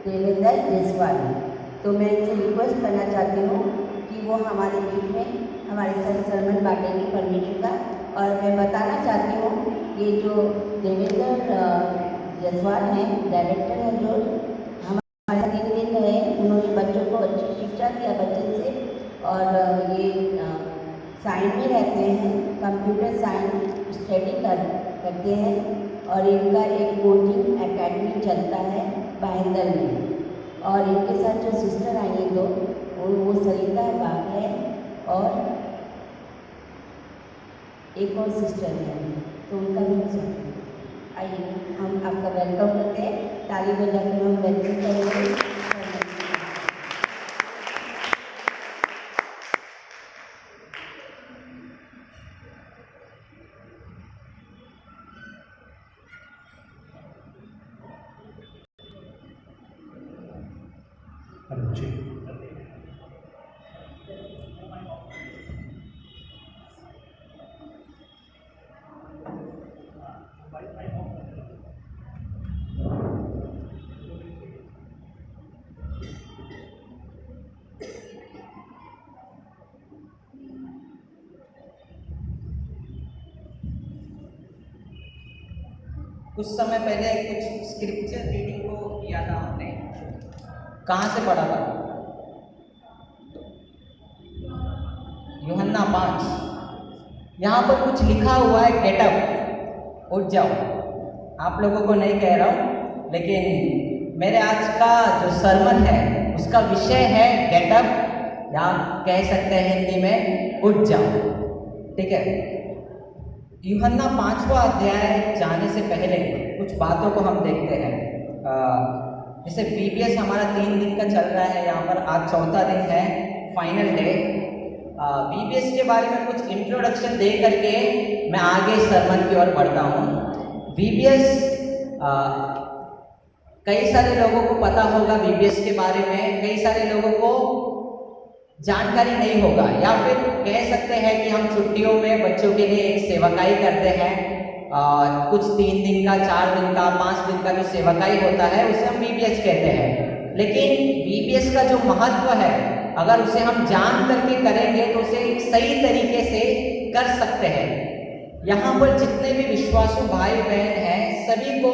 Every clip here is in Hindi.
देवेंद्र जायसवाल। तो मैं इनसे रिक्वेस्ट करना चाहती हूँ कि वो हमारे बीच में हमारे साथ सरमन बांटेंगे परमिशन का। और मैं बताना चाहती हूँ ये जो देवेंद्र जायसवाल हैं, डायरेक्टर हैं, जो हमारे साथ 3 दिन रहे, उन्होंने बच्चों को अच्छी शिक्षा दिया बच्चन से। और ये साइंस में रहते हैं, कंप्यूटर साइंस स्टडी करते हैं। और इनका एक कोचिंग एकेडमी चलता है भाईंदर में। और इनके साथ जो सिस्टर आई हैं दो, वो सरिता बाग है और एक और सिस्टर है, तो उनका भी सब आइए हम आपका वेलकम करते हैं। ताली बजा के हम वेलकम करेंगे। कुछ समय पहले कुछ स्क्रिप्चर रीडिंग को किया था हमने। कहाँ से पढ़ा था? यूहन्ना 5। यहाँ पर कुछ लिखा हुआ है, गेटअप, उठ जाओ। आप लोगों को नहीं कह रहा हूँ, लेकिन मेरे आज का जो सरमन है उसका विषय है गेटअप, या कह सकते हैं हिंदी में उठ जाओ। ठीक है, यूहन्ना 5वां अध्याय जाने से पहले कुछ बातों को हम देखते हैं। जैसे VBS हमारा 3 दिन का चल रहा है, यहाँ पर आज चौथा दिन है, फाइनल डे। VBS के बारे में कुछ इंट्रोडक्शन दे करके मैं आगे सरमन की ओर बढ़ता हूँ। VBS कई सारे लोगों को पता होगा VBS के बारे में, कई सारे लोगों को जानकारी नहीं होगा, या फिर कह सकते हैं कि हम छुट्टियों में बच्चों के लिए एक सेवकाई करते हैं। कुछ 3 दिन का, 4 दिन का, 5 दिन का जो सेवकाई होता है उसे हम VBS कहते हैं। लेकिन VBS का जो महत्व है, अगर उसे हम जान करके करेंगे तो उसे एक सही तरीके से कर सकते हैं। यहाँ पर जितने भी विश्वासु भाई बहन हैं, सभी को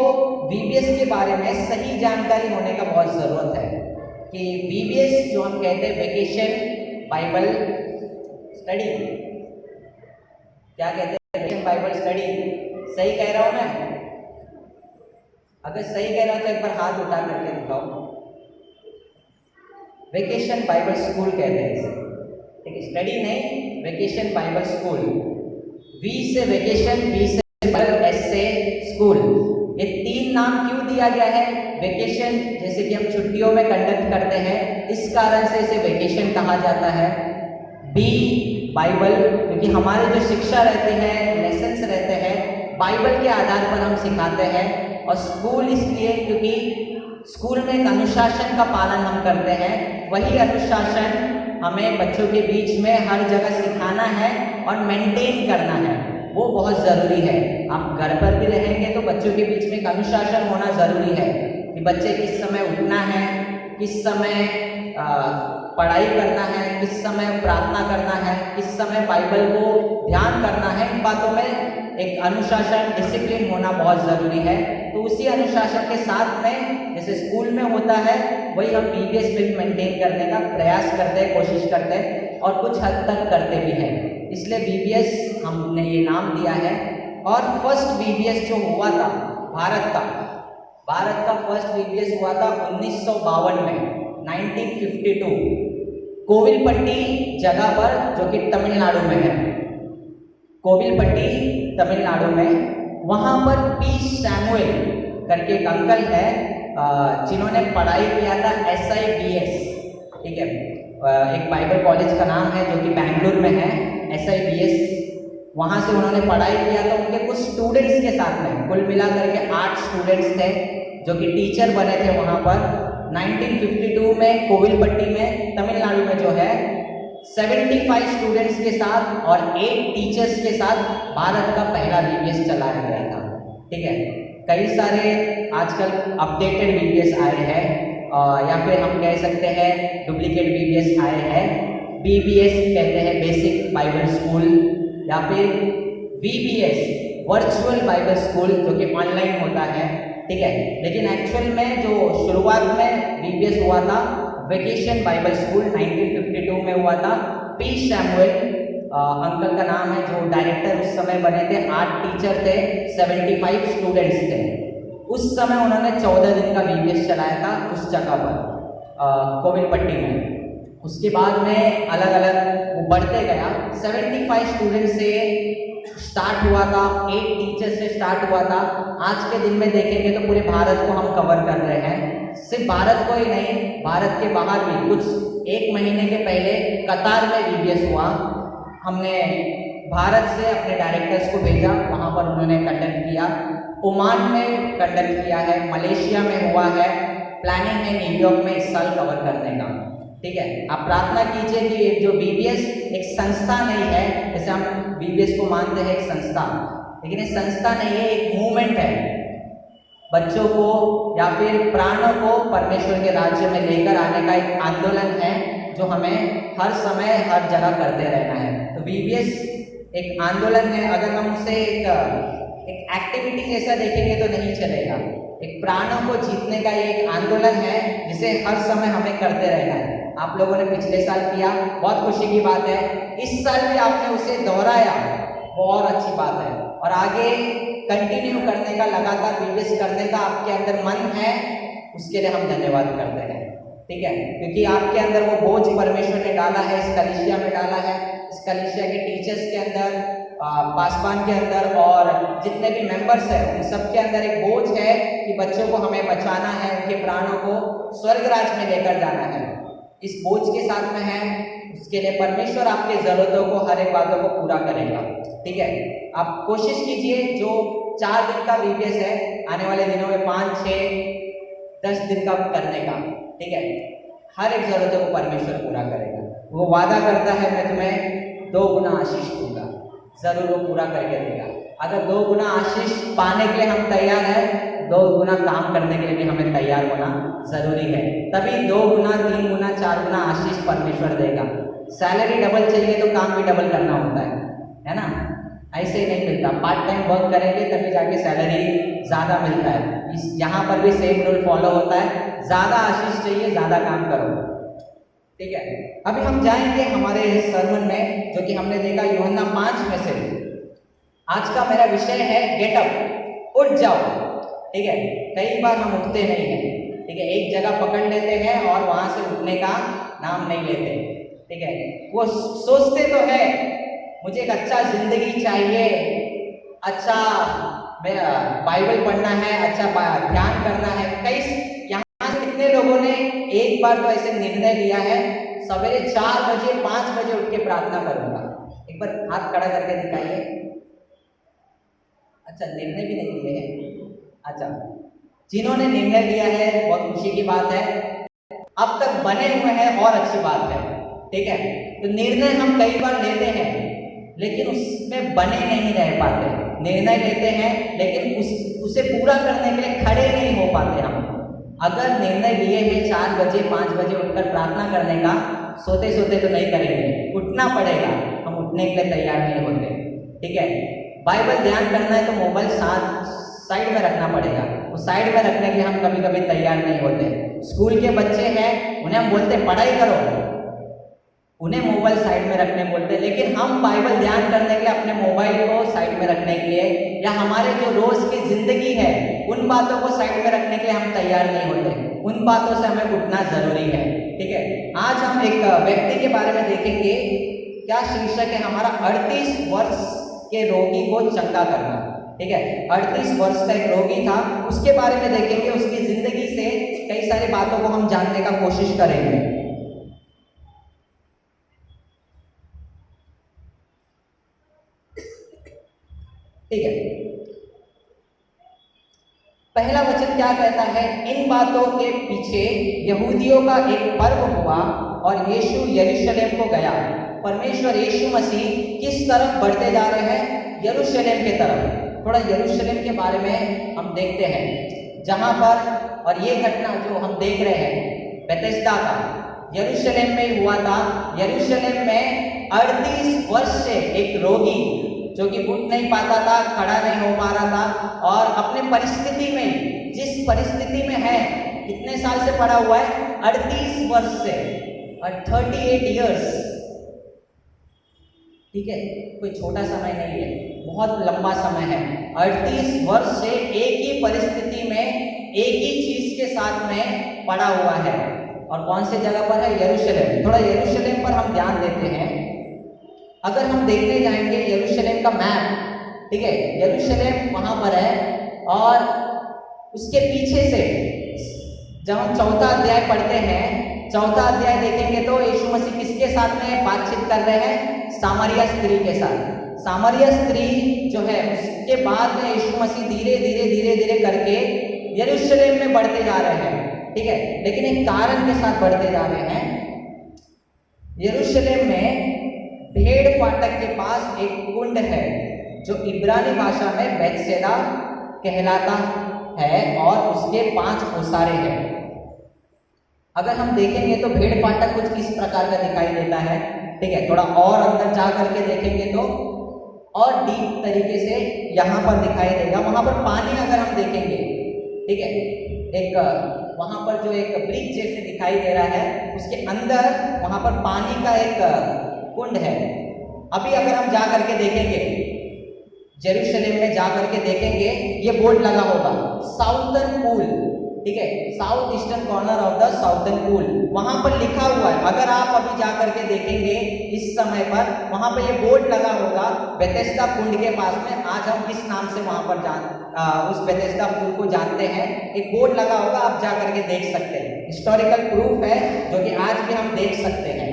VBS के बारे में सही जानकारी होने का बहुत ज़रूरत है कि VBS जो हम कहते हैं वेकेशन बाइबल स्टडी, क्या कहते हैं, वेकेशन बाइबल स्टडी, सही कह रहा हूँ मैं? अगर सही कह रहा हूँ तो एक बार हाथ उठा करके दिखाओ। वेकेशन बाइबल स्कूल कहते हैं इसे, ठीक है, स्टडी नहीं, वेकेशन बाइबल स्कूल। V से वेकेशन, B से बाइबल, S से स्कूल। ये 3 नाम क्यों दिया गया है? वेकेशन जैसे कि हम छुट्टियों में कंडक्ट करते हैं, इस कारण से इसे वेकेशन कहा जाता है। B बाइबल, क्योंकि हमारे जो शिक्षा रहते हैं, लेसन्स रहते हैं, बाइबल के आधार पर हम सिखाते हैं। और स्कूल इसलिए क्योंकि स्कूल में एक अनुशासन का पालन हम करते हैं। वही अनुशासन हमें बच्चों के बीच में हर जगह सिखाना है और मेंटेन करना है, वो बहुत ज़रूरी है। आप घर पर भी रहेंगे तो बच्चों के बीच में एक अनुशासन होना ज़रूरी है कि बच्चे किस समय उठना है, किस समय पढ़ाई करना है, किस समय प्रार्थना करना है, किस समय बाइबल को ध्यान करना है। इन बातों में एक अनुशासन, डिसिप्लिन होना बहुत ज़रूरी है। तो उसी अनुशासन के साथ में जैसे स्कूल में होता है, वही हम VBS में मेंटेन करने का प्रयास करते हैं, कोशिश करते हैं और कुछ हद तक करते भी हैं। इसलिए VBS हमने ये नाम दिया है। और फर्स्ट VBS जो हुआ था भारत का फर्स्ट VBS हुआ था 1952 में, 1952, कोविलपट्टी जगह पर, जो कि तमिलनाडु में है। कोविलपट्टी तमिलनाडु में, वहाँ पर P सैमुअल करके एक अंकल है जिन्होंने पढ़ाई किया था SIBS, ठीक है, एक बाइबल कॉलेज का नाम है जो कि बेंगलुरु में है, SIBS। वहाँ से उन्होंने पढ़ाई किया था उनके कुछ स्टूडेंट्स के साथ में, कुल मिलाकर के 8 स्टूडेंट्स थे जो कि टीचर बने थे वहाँ पर। 1952 में कोविलपट्टी में, तमिलनाडु में जो है, 75 स्टूडेंट्स के साथ और 8 टीचर्स के साथ भारत का पहला VBS चलाया गया था। ठीक है, कई सारे आजकल अपडेटेड VBS आए हैं, या फिर हम कह सकते हैं डुप्लीकेट बीबीएस आए हैं। बीबीएस कहते हैं बेसिक बाइबल स्कूल, या फिर वीबीएस वर्चुअल बाइबल स्कूल जो कि ऑनलाइन होता है, ठीक है। लेकिन एक्चुअल में जो शुरुआत में बीबीएस हुआ था, वेकेशन बाइबल स्कूल 1952 में हुआ था। पी सैमुअल अंकल का नाम है, जो डायरेक्टर उस समय बने थे। 8 टीचर थे, 75 स्टूडेंट्स थे। उस समय उन्होंने 14 दिन का बीबीएस चलाया था उस जगह पर कोविलपट्टी में। उसके बाद में अलग अलग वो बढ़ते गया। 75 स्टूडेंट से स्टार्ट हुआ था, 8 टीचर से स्टार्ट हुआ था। आज के दिन में देखेंगे तो पूरे भारत को हम कवर कर रहे हैं। सिर्फ भारत को ही नहीं, भारत के बाहर भी कुछ 1 महीने के पहले कतार में बीबीएस हुआ। हमने भारत से अपने डायरेक्टर्स को भेजा, वहाँ पर उन्होंने कंडक्ट किया। ओमान में कंडक्ट किया है, मलेशिया में हुआ है, प्लानिंग है न्यूयॉर्क में इस साल कवर करने का, ठीक है। आप प्रार्थना कीजिए कि जो बीबीएस एक संस्था नहीं है, जैसे हम बीबीएस को मानते हैं एक संस्था, लेकिन ये संस्था नहीं है, एक मूवमेंट है। बच्चों को या फिर प्राणों को परमेश्वर के राज्य में लेकर आने का एक आंदोलन है, जो हमें हर समय हर जगह करते रहना है। तो बीबीएस एक आंदोलन है। अगर हम उसे एक एक्टिविटी जैसा देखेंगे तो नहीं चलेगा। एक प्राणों को जीतने का एक आंदोलन है, जिसे हर समय हमें करते रहना है। आप लोगों ने पिछले साल किया, बहुत खुशी की बात है। इस साल भी आपने उसे दोहराया, बहुत अच्छी बात है। और आगे कंटिन्यू करने का, लगातार बीबीएस करने का आपके अंदर मन है, उसके लिए हम धन्यवाद करते हैं, ठीक है। क्योंकि आपके अंदर वो बोझ परमेश्वर ने डाला है, इस कलीसिया में डाला है, इस कलीसिया के टीचर्स के अंदर, पासवान के अंदर और जितने भी मेंबर्स हैं, उन सब के अंदर एक बोझ है कि बच्चों को हमें बचाना है, उनके प्राणों को स्वर्ग राज में लेकर जाना है। इस बोझ के साथ में है, उसके लिए परमेश्वर आपके ज़रूरतों को, हर एक बातों को पूरा करेगा, ठीक है। आप कोशिश कीजिए, जो 4 दिन का बीबीएस है, आने वाले दिनों में 5, 6, 10 दिन का करने का, ठीक है। हर एक ज़रूरतों को परमेश्वर पूरा करेगा। वो वादा करता है, मैं तुम्हें 2 गुना आशीष दूंगा, ज़रूर वो पूरा करके देगा। अगर 2 गुना आशीष पाने के लिए हम तैयार हैं, 2 गुना काम करने के लिए भी हमें तैयार होना ज़रूरी है। तभी 2 गुना, 3 गुना, 4 गुना आशीष परमेश्वर देगा। सैलरी डबल चाहिए तो काम भी डबल करना होता है ना। ऐसे ही नहीं मिलता। पार्ट टाइम वर्क करेंगे तभी जाके सैलरी ज़्यादा मिलता है। यहाँ पर भी सेम रूल फॉलो होता है, ज़्यादा आशीष चाहिए, ज़्यादा काम करो, ठीक है। अभी हम जाएंगे हमारे सरमन में, जो कि हमने देखा यूहन्ना 5 में से। आज का मेरा विषय है गेट अप, उठ जाओ, ठीक है। कई बार हम उठते नहीं हैं, ठीक है। एक जगह पकड़ लेते हैं और वहाँ से उठने का नाम नहीं लेते, ठीक है। वो सोचते तो है मुझे एक अच्छा जिंदगी चाहिए, अच्छा बाइबल पढ़ना है, अच्छा ध्यान करना है। कई यहाँ से कितने लोगों ने एक बार तो ऐसे निर्णय लिया है, सवेरे 4 बजे 5 बजे उठ के प्रार्थना करूंगा। एक बार हाथ खड़ा करके दिखाइए। अच्छा, निर्णय भी नहीं लिए हैं। अच्छा, जिन्होंने निर्णय लिया है बहुत खुशी की बात है। अब तक बने हुए हैं और अच्छी बात है, ठीक है। तो निर्णय हम कई बार लेते हैं, लेकिन उसमें बने नहीं रह पाते। निर्णय लेते हैं लेकिन उसे पूरा करने के लिए खड़े नहीं हो पाते हम। अगर निर्णय लिए हैं 4 बजे 5 बजे उठकर प्रार्थना करने का, सोते सोते तो नहीं करेंगे, उठना पड़ेगा। हम उठने के लिए तैयार नहीं होते, ठीक है। बाइबल ध्यान करना है तो मोबाइल साइड में रखना पड़ेगा। वो साइड में रखने के लिए हम कभी कभी तैयार नहीं होते। स्कूल के बच्चे हैं, उन्हें हम बोलते पढ़ाई करो, उन्हें मोबाइल साइड में रखने बोलते हैं। लेकिन हम बाइबल ध्यान करने के लिए अपने मोबाइल को साइड में रखने के लिए, या हमारे जो रोज की जिंदगी है उन बातों को साइड में रखने के लिए हम तैयार नहीं होते। उन बातों से हमें उठना जरूरी है, ठीक है। आज हम एक व्यक्ति के बारे में देखेंगे। क्या शीर्षक है हमारा? 38 वर्ष के रोगी को चंगा करना, ठीक है। 38 वर्ष का एक रोगी था, उसके बारे में देखेंगे। उसकी जिंदगी से कई सारी बातों को हम जानने का कोशिश करेंगे, ठीक है। पहला वचन क्या कहता है? इन बातों के पीछे यहूदियों का एक पर्व हुआ और यीशु यरूशलेम को गया। परमेश्वर यीशु मसीह किस तरफ बढ़ते जा रहे हैं? यरूशलेम के तरफ। थोड़ा यरूशलेम के बारे में हम देखते हैं, जहां पर और ये घटना जो हम देख रहे हैं बेथेस्दा का यरूशलेम में हुआ था। यरूशलेम में 38 वर्ष से एक रोगी जो कि उठ नहीं पाता था, खड़ा नहीं हो पा रहा था और अपने परिस्थिति में, जिस परिस्थिति में है, कितने साल से पड़ा हुआ है? 38 वर्ष से और 38 इयर्स। ठीक है, कोई छोटा समय नहीं है, बहुत लंबा समय है। 38 वर्ष से एक ही परिस्थिति में एक ही चीज के साथ में पड़ा हुआ है। और कौन से जगह पर है? यरूशलेम। थोड़ा यरूशलेम पर हम ध्यान देते हैं। अगर हम देखने जाएंगे यरूशलेम का मैप, ठीक है, यरूशलेम वहां पर है और उसके पीछे से जब हम चौथा अध्याय पढ़ते हैं, चौथा अध्याय देखेंगे तो यीशु मसीह किसके साथ में बातचीत कर रहे हैं? सामरिया स्त्री के साथ। सामरिया स्त्री जो है, उसके बाद में यीशु मसीह धीरे धीरे करके यरूशलेम में बढ़ते जा रहे हैं। ठीक है, लेकिन एक कारण के साथ बढ़ते जा रहे हैं। यरूशलेम में भेड़ फाटक के पास एक कुंड है जो इब्रानी भाषा में बेथसेदा कहलाता है और उसके 5 ओसारे हैं। अगर हम देखेंगे तो भेड़ फाटक कुछ किस प्रकार का दिखाई देता है। ठीक है, थोड़ा और अंदर जा करके देखेंगे तो और डीप तरीके से यहाँ पर दिखाई देगा। वहां पर पानी अगर हम देखेंगे, ठीक है, एक वहां पर जो एक ब्रिज जैसे दिखाई दे रहा है, उसके अंदर वहां पर पानी का एक कुंड है। अभी अगर हम जा करके देखेंगे, जेरूशलेम में जा करके देखेंगे, ये बोर्ड लगा होगा साउथर्न पूल। ठीक है, south eastern corner of the southern pool, वहां पर लिखा हुआ है। अगर आप अभी जा करके देखेंगे इस समय पर, वहां पर ये बोर्ड लगा होगा बेथेस्दा कुंड के पास में। आज हम किस नाम से वहां पर उस बेथेस्दा पुल को जानते हैं, एक बोर्ड लगा होगा, आप जा करके देख सकते हैं। हिस्टोरिकल प्रूफ है जो कि आज भी हम देख सकते हैं।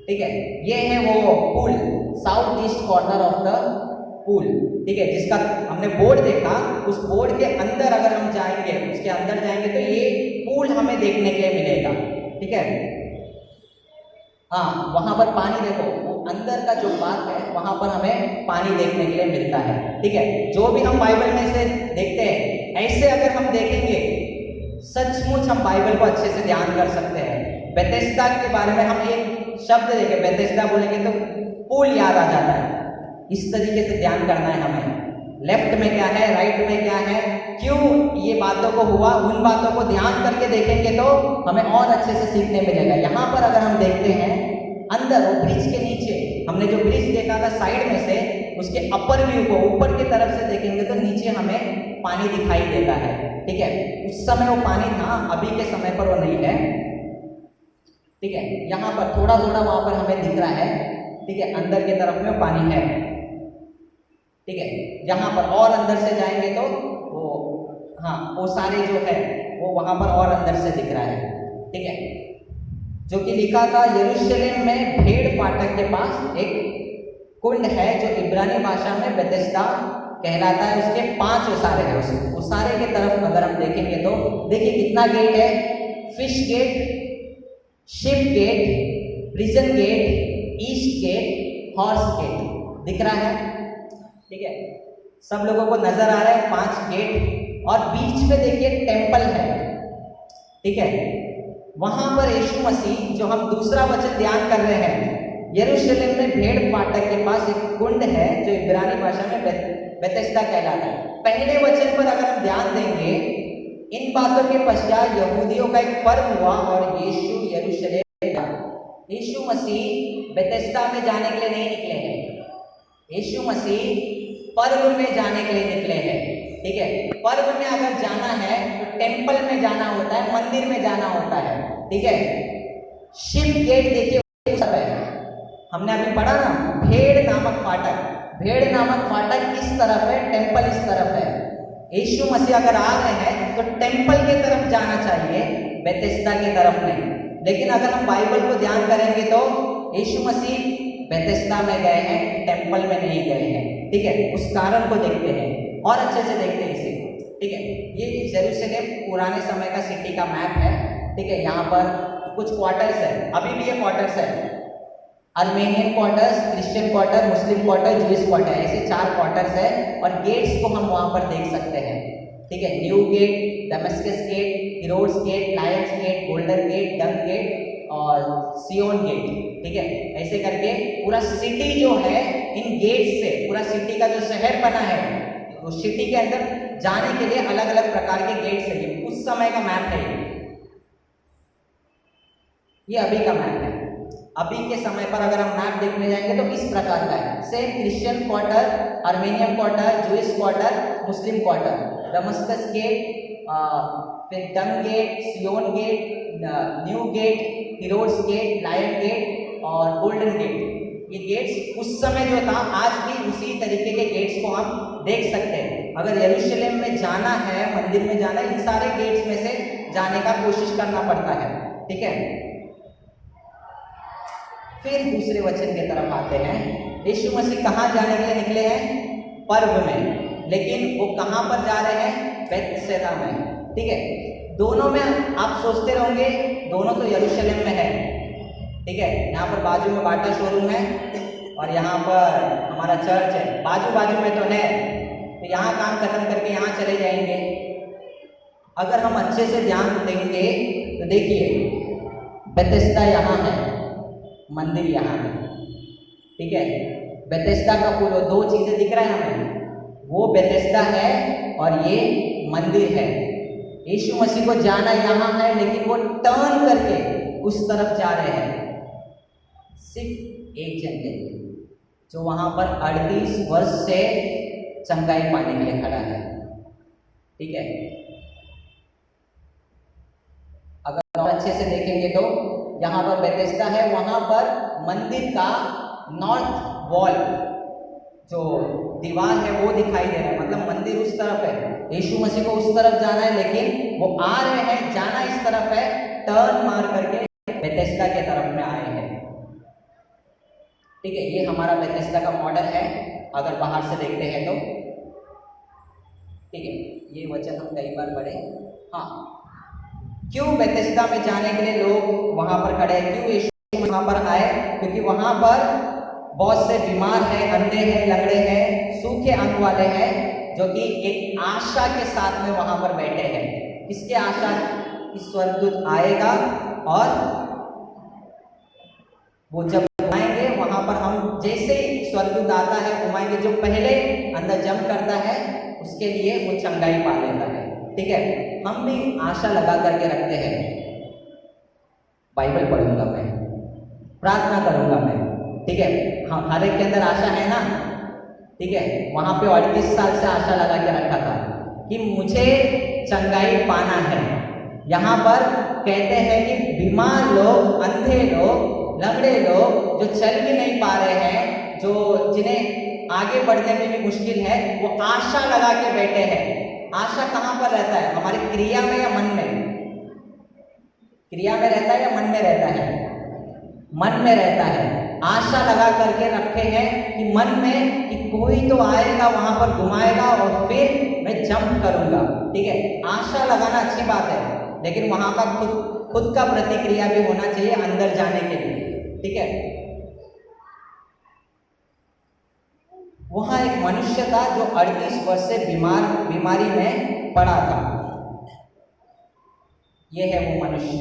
ठीक है, ये है वो pool, south east corner of the pool. ठीक है, जिसका हमने बोर्ड देखा, उस बोर्ड के अंदर अगर हम जाएंगे, उसके अंदर जाएंगे तो ये पुल हमें देखने के लिए मिलेगा। ठीक है, हाँ, वहां पर पानी देखो, वो अंदर का जो बात है वहां पर हमें पानी देखने के लिए मिलता है। ठीक है, जो भी हम बाइबल में से देखते हैं, ऐसे अगर हम देखेंगे, सचमुच हम बाइबल को अच्छे से ध्यान कर सकते हैं। बेथेस्दा के बारे में हम एक शब्द देखे, बेथेस्दा बोलेंगे तो पुल याद आ जाता है। इस तरीके से ध्यान करना है हमें, लेफ्ट में क्या है, राइट में क्या है, क्यों ये बातों को हुआ, उन बातों को ध्यान करके देखेंगे तो हमें और अच्छे से सीखने मिलेगा। यहाँ पर अगर हम देखते हैं अंदर वो ब्रिज के नीचे, हमने जो ब्रिज देखा था साइड में से, उसके अपर व्यू को ऊपर की तरफ से देखेंगे तो नीचे हमें पानी दिखाई देता है। ठीक है, उस समय वो पानी था, अभी के समय पर वो नहीं है। ठीक है, यहाँ पर थोड़ा थोड़ा वहां पर हमें दिख रहा है। ठीक है, अंदर की तरफ में पानी है। ठीक है, यहाँ पर और अंदर से जाएंगे तो वो, हाँ, वो सारे जो है वो वहां पर और अंदर से दिख रहा है। ठीक है, जो कि लिखा था यरूशलेम में भेड़ फाटक के पास एक कुंड है जो इब्रानी भाषा में बेथेस्दा कहलाता है। उसके 5 ओसारे हैं। उस ओसारे के तरफ अगर हम देखेंगे तो देखिए कितना गेट है, fish gate, ship gate, prison gate, east gate, horse gate दिख रहा है। ठीक है, सब लोगों को नजर आ रहा है 5 गेट, और बीच में देखिए टेम्पल है। ठीक है, वहां पर यीशु मसीह, जो हम दूसरा वचन ध्यान कर रहे हैं, यरूशलेम में भेड़ फाटक के पास एक कुंड है जो इब्रानी भाषा में बेथेस्दा कहलाता है। पहले वचन पर अगर हम ध्यान देंगे, इन बातों के पश्चात यहूदियों का एक पर्व हुआ और यीशु यरूशलेम गया। यीशु मसीह बेथेस्दा में जाने के लिए नहीं निकले हैं, यीशु मसीह पर्व में जाने के लिए निकले हैं। ठीक है, पर्व में अगर जाना है तो टेम्पल में जाना होता है, मंदिर में जाना होता है। ठीक है, शिप गेट देखिए, हमने अभी पढ़ा ना, भेड़ नामक फाटक, भेड़ नामक फाटक इस तरफ है, टेम्पल इस तरफ है। यीशु मसीह अगर आ रहे हैं तो टेम्पल की तरफ जाना चाहिए, बेथेस्दा की तरफ नहीं। लेकिन अगर हम बाइबल को ध्यान करेंगे तो यीशु मसीह बेथेस्दा में गए हैं, टेम्पल में नहीं गए हैं। ठीक है, उस कारण को देखते हैं और अच्छे से देखते हैं इसे। ठीक है, ये यरूशलेम पुराने समय का सिटी का मैप है। ठीक है, यहाँ पर कुछ क्वार्टर्स है, अभी भी ये क्वार्टर्स है, Armenian quarters, Christian quarter, Muslim quarter, Jewish quarter, ऐसे 4 क्वार्टर्स है और गेट्स को हम वहां पर देख सकते हैं। ठीक है, new gate, Damascus gate, Herod's gate, lions gate, golden gate, dung gate और सियोन गेट। ठीक है, ऐसे करके पूरा सिटी जो है इन गेट से, पूरा सिटी का जो शहर बना है उस सिटी के अंदर जाने के लिए अलग अलग प्रकार के गेट्स है। उस समय का मैप है ये अभी का मैप है। अभी के समय पर अगर हम मैप देखने जाएंगे तो इस प्रकार का है। Same Christian quarter, Armenian quarter, Jewish quarter, Muslim quarter, Damascus gate, फिर dung gate, Zion gate, new gate, Herod's gate, lion gate और गोल्डन गेट। ये गेट्स उस समय जो था, आज भी उसी तरीके के गेट्स को हम देख सकते हैं। अगर यरूशलेम में जाना है, मंदिर में जाना है, इन सारे गेट्स में से जाने का कोशिश करना पड़ता है। ठीक है, फिर दूसरे वचन की तरफ आते हैं। यीशु मसीह कहाँ जाने के लिए निकले हैं? पर्व में। लेकिन वो कहाँ पर जा रहे हैं? बैतसैदा में। ठीक है, दोनों में आप सोचते रहोगे दोनों तो यरूशलेम में है। ठीक है, यहाँ पर बाजू में बाटा शोरूम है और यहाँ पर हमारा चर्च है, बाजू बाजू में तो है। तो यहाँ काम खत्म करके यहाँ चले जाएंगे। अगर हम अच्छे से ध्यान देंगे तो देखिए, बैतसैदा यहाँ है, मंदिर यहाँ है। ठीक है, बैतसैदा का पूरा दो चीजें दिख रहा है हमें, वो बैतसैदा है और ये मंदिर है। यीशु मसीह को जाना यहाँ है, लेकिन वो टर्न करके उस तरफ जा रहे हैं। सिर्फ एक जन के लिए जो वहां पर 38 वर्ष से चंगाई पाने के लिए खड़ा है। ठीक है, अगर और अच्छे से देखेंगे तो यहाँ पर बैतसैदा है, वहां पर मंदिर का नॉर्थ वॉल जो दीवार है वो दिखाई दे रहा है, मतलब मंदिर उस तरफ है। यीशु मसीह को उस तरफ जाना है, लेकिन वो आ रहे हैं, जाना इस तरफ है, टर्न मार करके बैतसैदा के तरफ में आए हैं। ठीक है, ये हमारा बैतसैदा का मॉडल है अगर बाहर से देखते हैं तो। ठीक है, ये वचन हम कई बार पढ़े। हाँ, क्यों बैतसैदा में जाने के लिए लोग वहां पर खड़े हैं? क्यों यीशु वहां पर आए? क्योंकि वहां पर बहुत से बीमार हैं, अंधे हैं, लंगड़े हैं, सूखे अंग वाले हैं, जो कि एक आशा के साथ में वहां पर बैठे हैं। किसके आशा? कि स्वर्गदूत आएगा और वो जब घुमाएंगे, वहां पर हम जैसे ही स्वर्गदूत आता है घुमाएंगे, जो पहले अंदर जंप करता है उसके लिए वो चंगाई पा लेता है। ठीक है, हम भी आशा लगा करके रखते हैं, बाइबल पढ़ूंगा मैं, प्रार्थना करूंगा मैं। ठीक है, हाँ, हर एक के अंदर आशा है ना। ठीक है, वहां पे 38 साल से आशा लगा के रखा था कि मुझे चंगाई पाना है। यहाँ पर कहते हैं कि बीमार लोग, अंधे लोग, लंगड़े लोग जो चल भी नहीं पा रहे हैं, जो जिन्हें आगे बढ़ने में भी मुश्किल है, वो आशा लगा के बैठे हैं। आशा कहाँ पर रहता है? हमारी क्रिया में या मन में? क्रिया में रहता है या मन में रहता है? मन में रहता है। आशा लगा करके रखे हैं कि मन में कि कोई तो आएगा, वहां पर घुमाएगा और फिर मैं जंप करूंगा। ठीक है, आशा लगाना अच्छी बात है, लेकिन वहां का खुद का प्रतिक्रिया भी होना चाहिए अंदर जाने के लिए। ठीक है, वहां एक मनुष्य था जो 38 वर्ष से बीमारी में पड़ा था। यह है वो मनुष्य।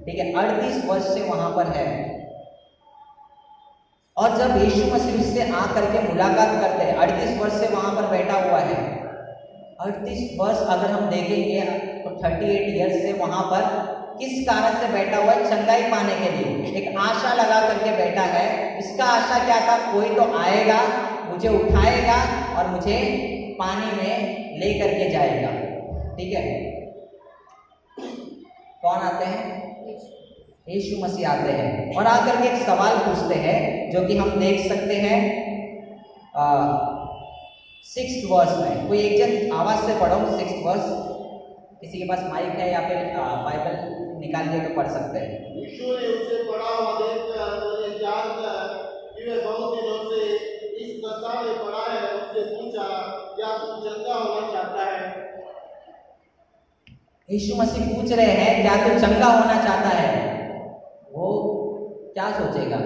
ठीक है, 38 वर्ष से वहां पर है। और जब यीशु मसीह उससे आकर के मुलाकात करते हैं, 38 वर्ष से वहां पर बैठा हुआ है। 38 वर्ष अगर हम देखेंगे तो 38 ईयर्स से वहां पर किस कारण से बैठा हुआ है? चंगाई पाने के लिए एक आशा लगा करके बैठा है। इसका आशा क्या था? कोई तो आएगा, मुझे उठाएगा और मुझे पानी में ले करके जाएगा। ठीक है, कौन आते हैं? यीशु मसीह आते हैं और आकर के एक सवाल पूछते हैं, जो कि हम देख सकते हैं 6th वर्स में। कोई एक जन आवाज से पढ़ो 6th वर्स। किसी के पास माइक है या फिर बाइबल निकाल के तो पढ़ सकते हैं। यीशु ने उसे पड़ा हुआ देखकर और जानकर कि वह बहुत दिनों से इस दशा में पड़ा है, उससे पूछा, क्या तू चंगा होना चाहता है? यीशु मसीह पूछ रहे हैं, क्या तू चंगा होना चाहता है? वो क्या सोचेगा?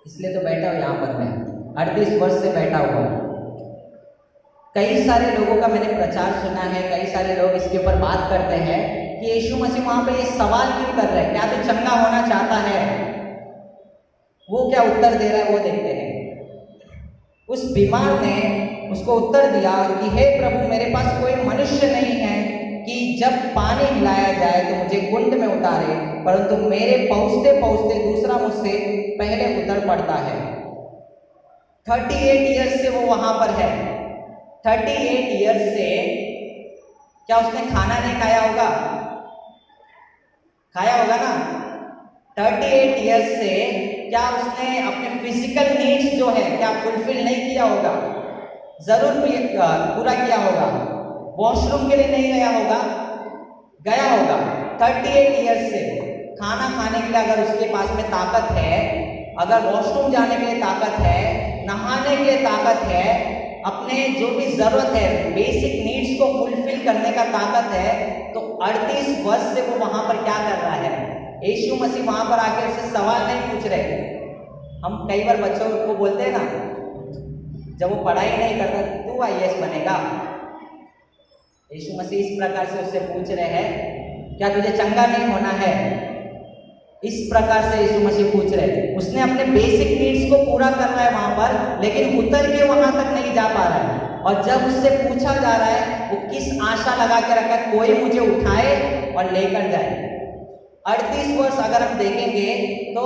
इसलिए तो बैठा हूं यहाँ पर मैं, 38 वर्ष से बैठा हुआ। कई सारे लोगों का मैंने प्रचार सुना है, कई सारे लोग इसके ऊपर बात करते हैं कि यीशु मसीह वहां पे ये सवाल क्यों कर रहे हैं, क्या तू चंगा होना चाहता है? वो क्या उत्तर दे रहा है वो देखते हैं। उस बीमार ने उसको उत्तर दिया कि हे प्रभु, मेरे पास कोई मनुष्य नहीं है कि जब पानी हिलाया जाए तो मुझे कुंड में उतारे, परंतु मेरे पहुंचते पहुंचते दूसरा मुझसे पहले उतर पड़ता है। 38 ईयर्स से वो वहां पर है। 38 ईयर्स से क्या उसने खाना नहीं खाया होगा? खाया होगा ना। 38 ईयर्स से क्या उसने अपने फिजिकल नीड्स जो है क्या फुलफिल नहीं किया होगा? जरूर पूरा किया होगा। वॉशरूम के लिए नहीं गया होगा, गया होगा। 38 ईयर्स से खाना खाने के लिए अगर उसके पास में ताकत है, अगर वॉशरूम जाने के लिए ताकत है, नहाने के लिए ताकत है, अपने जो भी जरूरत है बेसिक नीड्स को फुलफिल करने का ताकत है, तो 38 वर्ष से वो वहां पर क्या कर रहा है? यीशु मसीह वहां पर आके उससे सवाल नहीं पूछ रहे। हम कई बार बच्चों को बोलते हैं ना, जब वो पढ़ाई नहीं करता, तू IAS बनेगा। यीशु मसीह इस प्रकार से उससे पूछ रहे हैं, क्या तुझे चंगा नहीं होना है? इस प्रकार से यीशु मसीह पूछ रहे हैं। उसने अपने बेसिक नीड्स को पूरा करना है वहां पर, लेकिन उतर के वहां तक नहीं जा पा रहा है। और जब उससे पूछा जा रहा है, वो किस आशा लगा के रखा है, कोई मुझे उठाए और लेकर जाए। 38 वर्ष अगर हम देखेंगे तो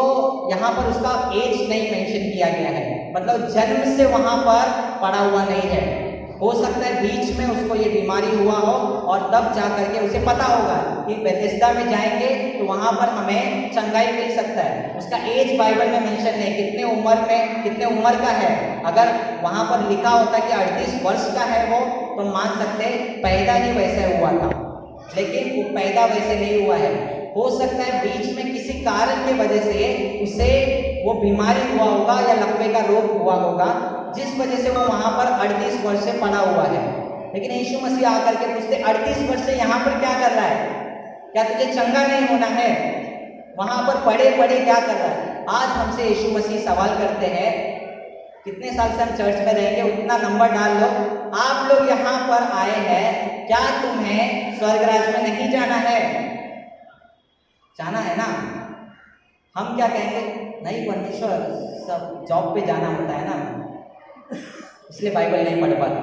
यहाँ पर उसका एज नहीं मेंशन किया गया है, मतलब जन्म से वहां पर पड़ा हुआ नहीं है। हो सकता है बीच में उसको ये बीमारी हुआ हो और तब जा करके उसे पता होगा कि बेथेस्दा में जाएंगे तो वहां पर हमें चंगाई मिल सकता है। उसका एज बाइबल में मेंशन नहीं, कितने उम्र का है। अगर वहां पर लिखा होता कि 38 वर्ष का है वो, तो मान सकते पैदा ही वैसे हुआ था, लेकिन वो पैदा वैसे नहीं हुआ है। हो सकता है बीच में किसी कारण की वजह से उसे वो बीमारी हुआ होगा या लकवे का रोग हुआ होगा, जिस वजह से वो वहां पर 38 वर्ष से पड़ा हुआ है। लेकिन यीशु मसीह आकर के पूछते 38 वर्ष से यहाँ पर क्या कर रहा है? क्या तुझे चंगा नहीं होना है? वहां पर पड़े पड़े क्या कर रहा है? आज हमसे यीशु मसीह सवाल करते हैं, कितने साल से हम चर्च में रहेंगे उतना नंबर डाल लो, आप लोग यहाँ पर आए हैं, क्या तुम्हें स्वर्गराज में नहीं जाना है? जाना है ना। हम क्या कहेंगे? नहीं परमेश्वर, सब जॉब पे जाना होता है ना, इसलिए बाइबल नहीं पढ़ पाता,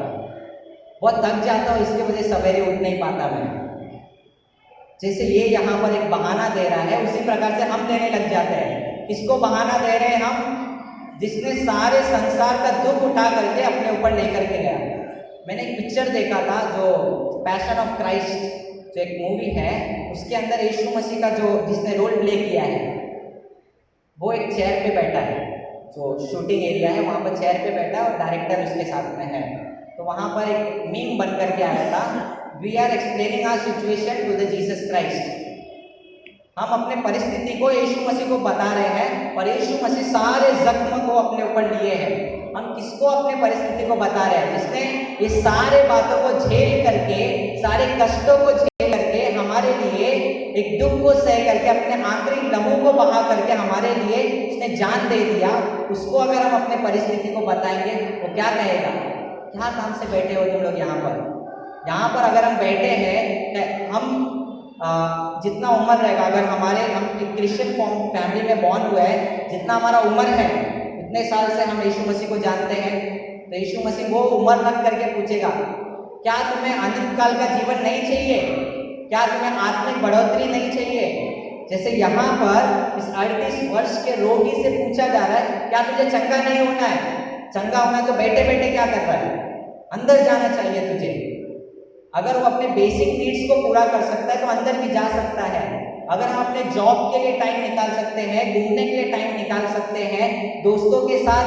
बहुत थक जाता हूँ, इसकी वजह सवेरे उठ नहीं पाता मैं। जैसे ये यहाँ पर एक बहाना दे रहा है, उसी प्रकार से हम देने लग जाते हैं। किसको बहाना दे रहे हैं हम? जिसने सारे संसार का दुख उठा करके अपने ऊपर लेकर के गया। मैंने एक पिक्चर देखा था, जो पैशन ऑफ क्राइस्ट जो एक मूवी है, उसके अंदर यीशु मसीह का जो जिसने रोल प्ले किया है, वो एक चेयर पे बैठा है, जो शूटिंग एरिया है वहाँ पर चेयर पे बैठा है और डायरेक्टर उसके साथ में है। तो वहाँ पर एक मीम बन करके आया था, we are explaining our situation to the Jesus Christ. हम अपने परिस्थिति को यीशु मसीह को बता रहे हैं और यीशु मसीह सारे जख्म को अपने ऊपर लिए हैं। हम किसको अपने परिस्थिति को बता रहे हैं? जिसने ये सारे बातों को झेल करके, सारे कष्टों को झेल करके हमारे लिए, एक दुख को सह करके, अपने आखिरी लम्हों को बहा करके हमारे लिए उसने जान दे दिया। उसको अगर हम अपने परिस्थिति को बताएंगे, वो क्या कहेगा? क्या काम से बैठे हो तुम लोग यहाँ पर? यहाँ पर अगर हम बैठे हैं, हम जितना उम्र रहेगा, अगर हम एक क्रिश्चियन फैमिली में बॉर्न हुए हैं, जितना हमारा उम्र है, इतने साल से हम यीशु मसीह को जानते हैं, तो यीशु मसीह वो उम्र रख करके पूछेगा, क्या तुम्हें अनंत काल का जीवन नहीं चाहिए? क्या तुम्हें आत्मिक बढ़ोतरी नहीं चाहिए? जैसे यहाँ पर इस 38 वर्ष के रोगी से पूछा जा रहा है, क्या तुझे चंगा नहीं होना है? चंगा होना है तो बैठे बैठे क्या कर रहा है? अंदर जाना चाहिए तुझे। अगर वो अपने बेसिक नीड्स को पूरा कर सकता है तो अंदर भी जा सकता है। अगर हम अपने जॉब के लिए टाइम निकाल सकते हैं, घूमने के लिए टाइम निकाल सकते हैं, दोस्तों के साथ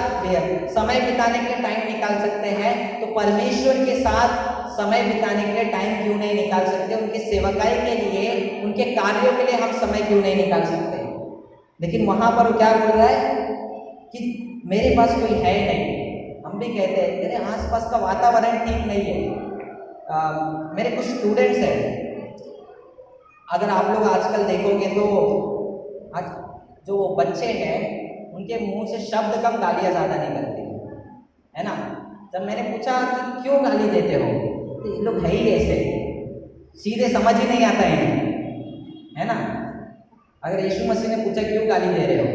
समय बिताने के लिए टाइम निकाल सकते हैं, तो परमेश्वर के साथ समय बिताने के लिए टाइम क्यों नहीं निकाल सकते? उनकी सेवकाई के लिए, उनके कार्यों के लिए हम समय क्यों नहीं निकाल सकते? लेकिन वहां पर वो क्या बोल रहा है कि मेरे पास कोई है नहीं। हम भी कहते हैं मेरे आसपास का वातावरण ठीक नहीं है। मेरे कुछ स्टूडेंट्स हैं, अगर आप लोग आजकल देखोगे तो आज जो बच्चे हैं उनके मुंह से शब्द कम, गालियाँ ज़्यादा निकलती है ना। जब मैंने पूछा कि क्यों गाली देते हो, तो ये लोग है ही ऐसे, सीधे समझ ही नहीं आता इन्हें, है ना। अगर यीशु मसीह ने पूछा क्यों गाली दे रहे हो,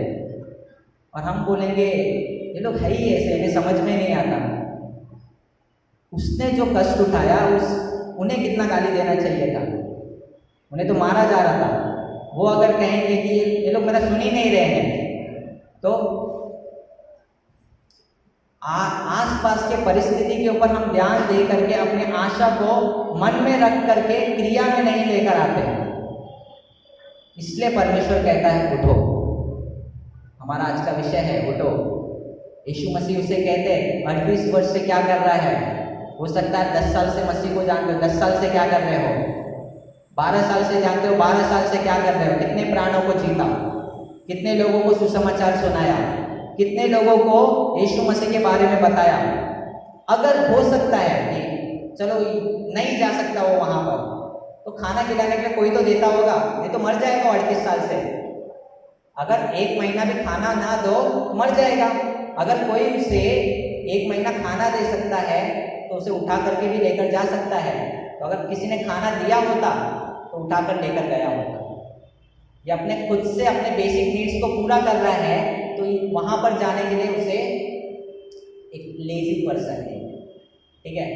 और हम बोलेंगे ये लोग है ही ऐसे, इन्हें समझ में नहीं आता। उसने जो कष्ट उठाया उन्हें कितना गाली देना चाहिए था, उन्हें तो मारा जा रहा था। वो अगर कहेंगे कि ये लोग मेरा सुन ही नहीं रहे हैं, तो आस पास के परिस्थिति के ऊपर हम ध्यान दे करके अपने आशा को मन में रख करके क्रिया में नहीं लेकर आते। इसलिए परमेश्वर कहता है उठो। हमारा आज का विषय है उठो। यीशु मसीह उसे कहते हैं 38 वर्ष से क्या कर रहा है, हो सकता है 10 साल से मसीह को जानते हो, 10 साल से क्या कर रहे हो, 12 साल से जानते हो, 12 साल से क्या कर रहे हो, कितने प्राणों को जीता, कितने लोगों को सुसमाचार सुनाया, कितने लोगों को यीशु मसीह के बारे में बताया। अगर हो सकता है कि चलो नहीं जा सकता वो वहाँ पर, तो खाना खिलाने के लिए कोई तो देता होगा, नहीं तो मर जाएगा 38 साल से। अगर 1 महीना भी खाना ना दो तो मर जाएगा। अगर कोई उसे 1 महीना खाना दे सकता है तो उसे उठा करके भी लेकर जा सकता है। तो अगर किसी ने खाना दिया होता तो उठा कर लेकर गया होता। ये अपने खुद से अपने बेसिक नीड्स को पूरा कर रहा है, तो वहाँ पर जाने के लिए उसे एक लेजी पर्सन है, ठीक है।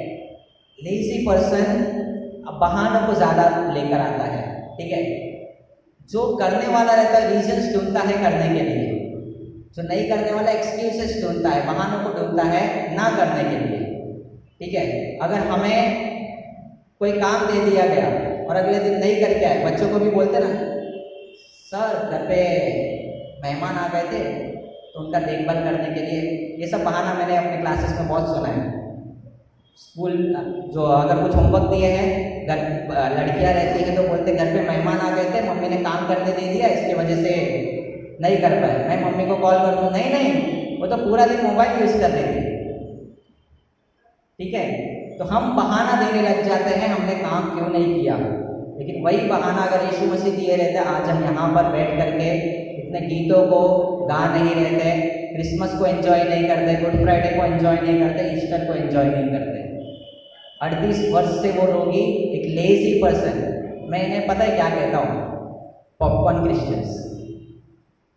लेजी पर्सन अब बहानों को ज़्यादा लेकर आता है, ठीक है। जो करने वाला रहता है रीजन्स ढूंढता है करने के लिए, जो नहीं करने वाला एक्सक्यूजेस ढूंढता है, बहानों को ढूंढता है ना करने के लिए, ठीक है। अगर हमें कोई काम दे दिया गया और अगले दिन नहीं करके आए, बच्चों को भी बोलते ना, सर घर पे मेहमान आ गए थे तो उनका देखभाल करने के लिए, ये सब बहाना मैंने अपने क्लासेस में बहुत सुना है। स्कूल जो अगर कुछ होमवर्क दिए हैं, घर लड़कियां रहती हैं तो बोलते घर पे मेहमान आ गए थे, मम्मी ने काम करने दे दिया, इसकी वजह से नहीं कर पाए, मैं मम्मी को कॉल कर दूँ। नहीं, वो तो पूरा दिन मोबाइल यूज़ कर रही थी, ठीक है। तो हम बहाना देने लग जाते हैं हमने काम क्यों नहीं किया। लेकिन वही बहाना अगर यीशु मसीह दिए रहते, आज हम यहाँ पर बैठ करके इतने गीतों को गा नहीं रहते, क्रिसमस को एंजॉय नहीं करते, गुड फ्राइडे को एंजॉय नहीं करते, ईस्टर को एंजॉय नहीं करते। 38 वर्ष से वो रोगी एक लेजी पर्सन, मैं इन्हें पता है क्या कहता हूँ, पॉपकॉर्न क्रिश्चियंस।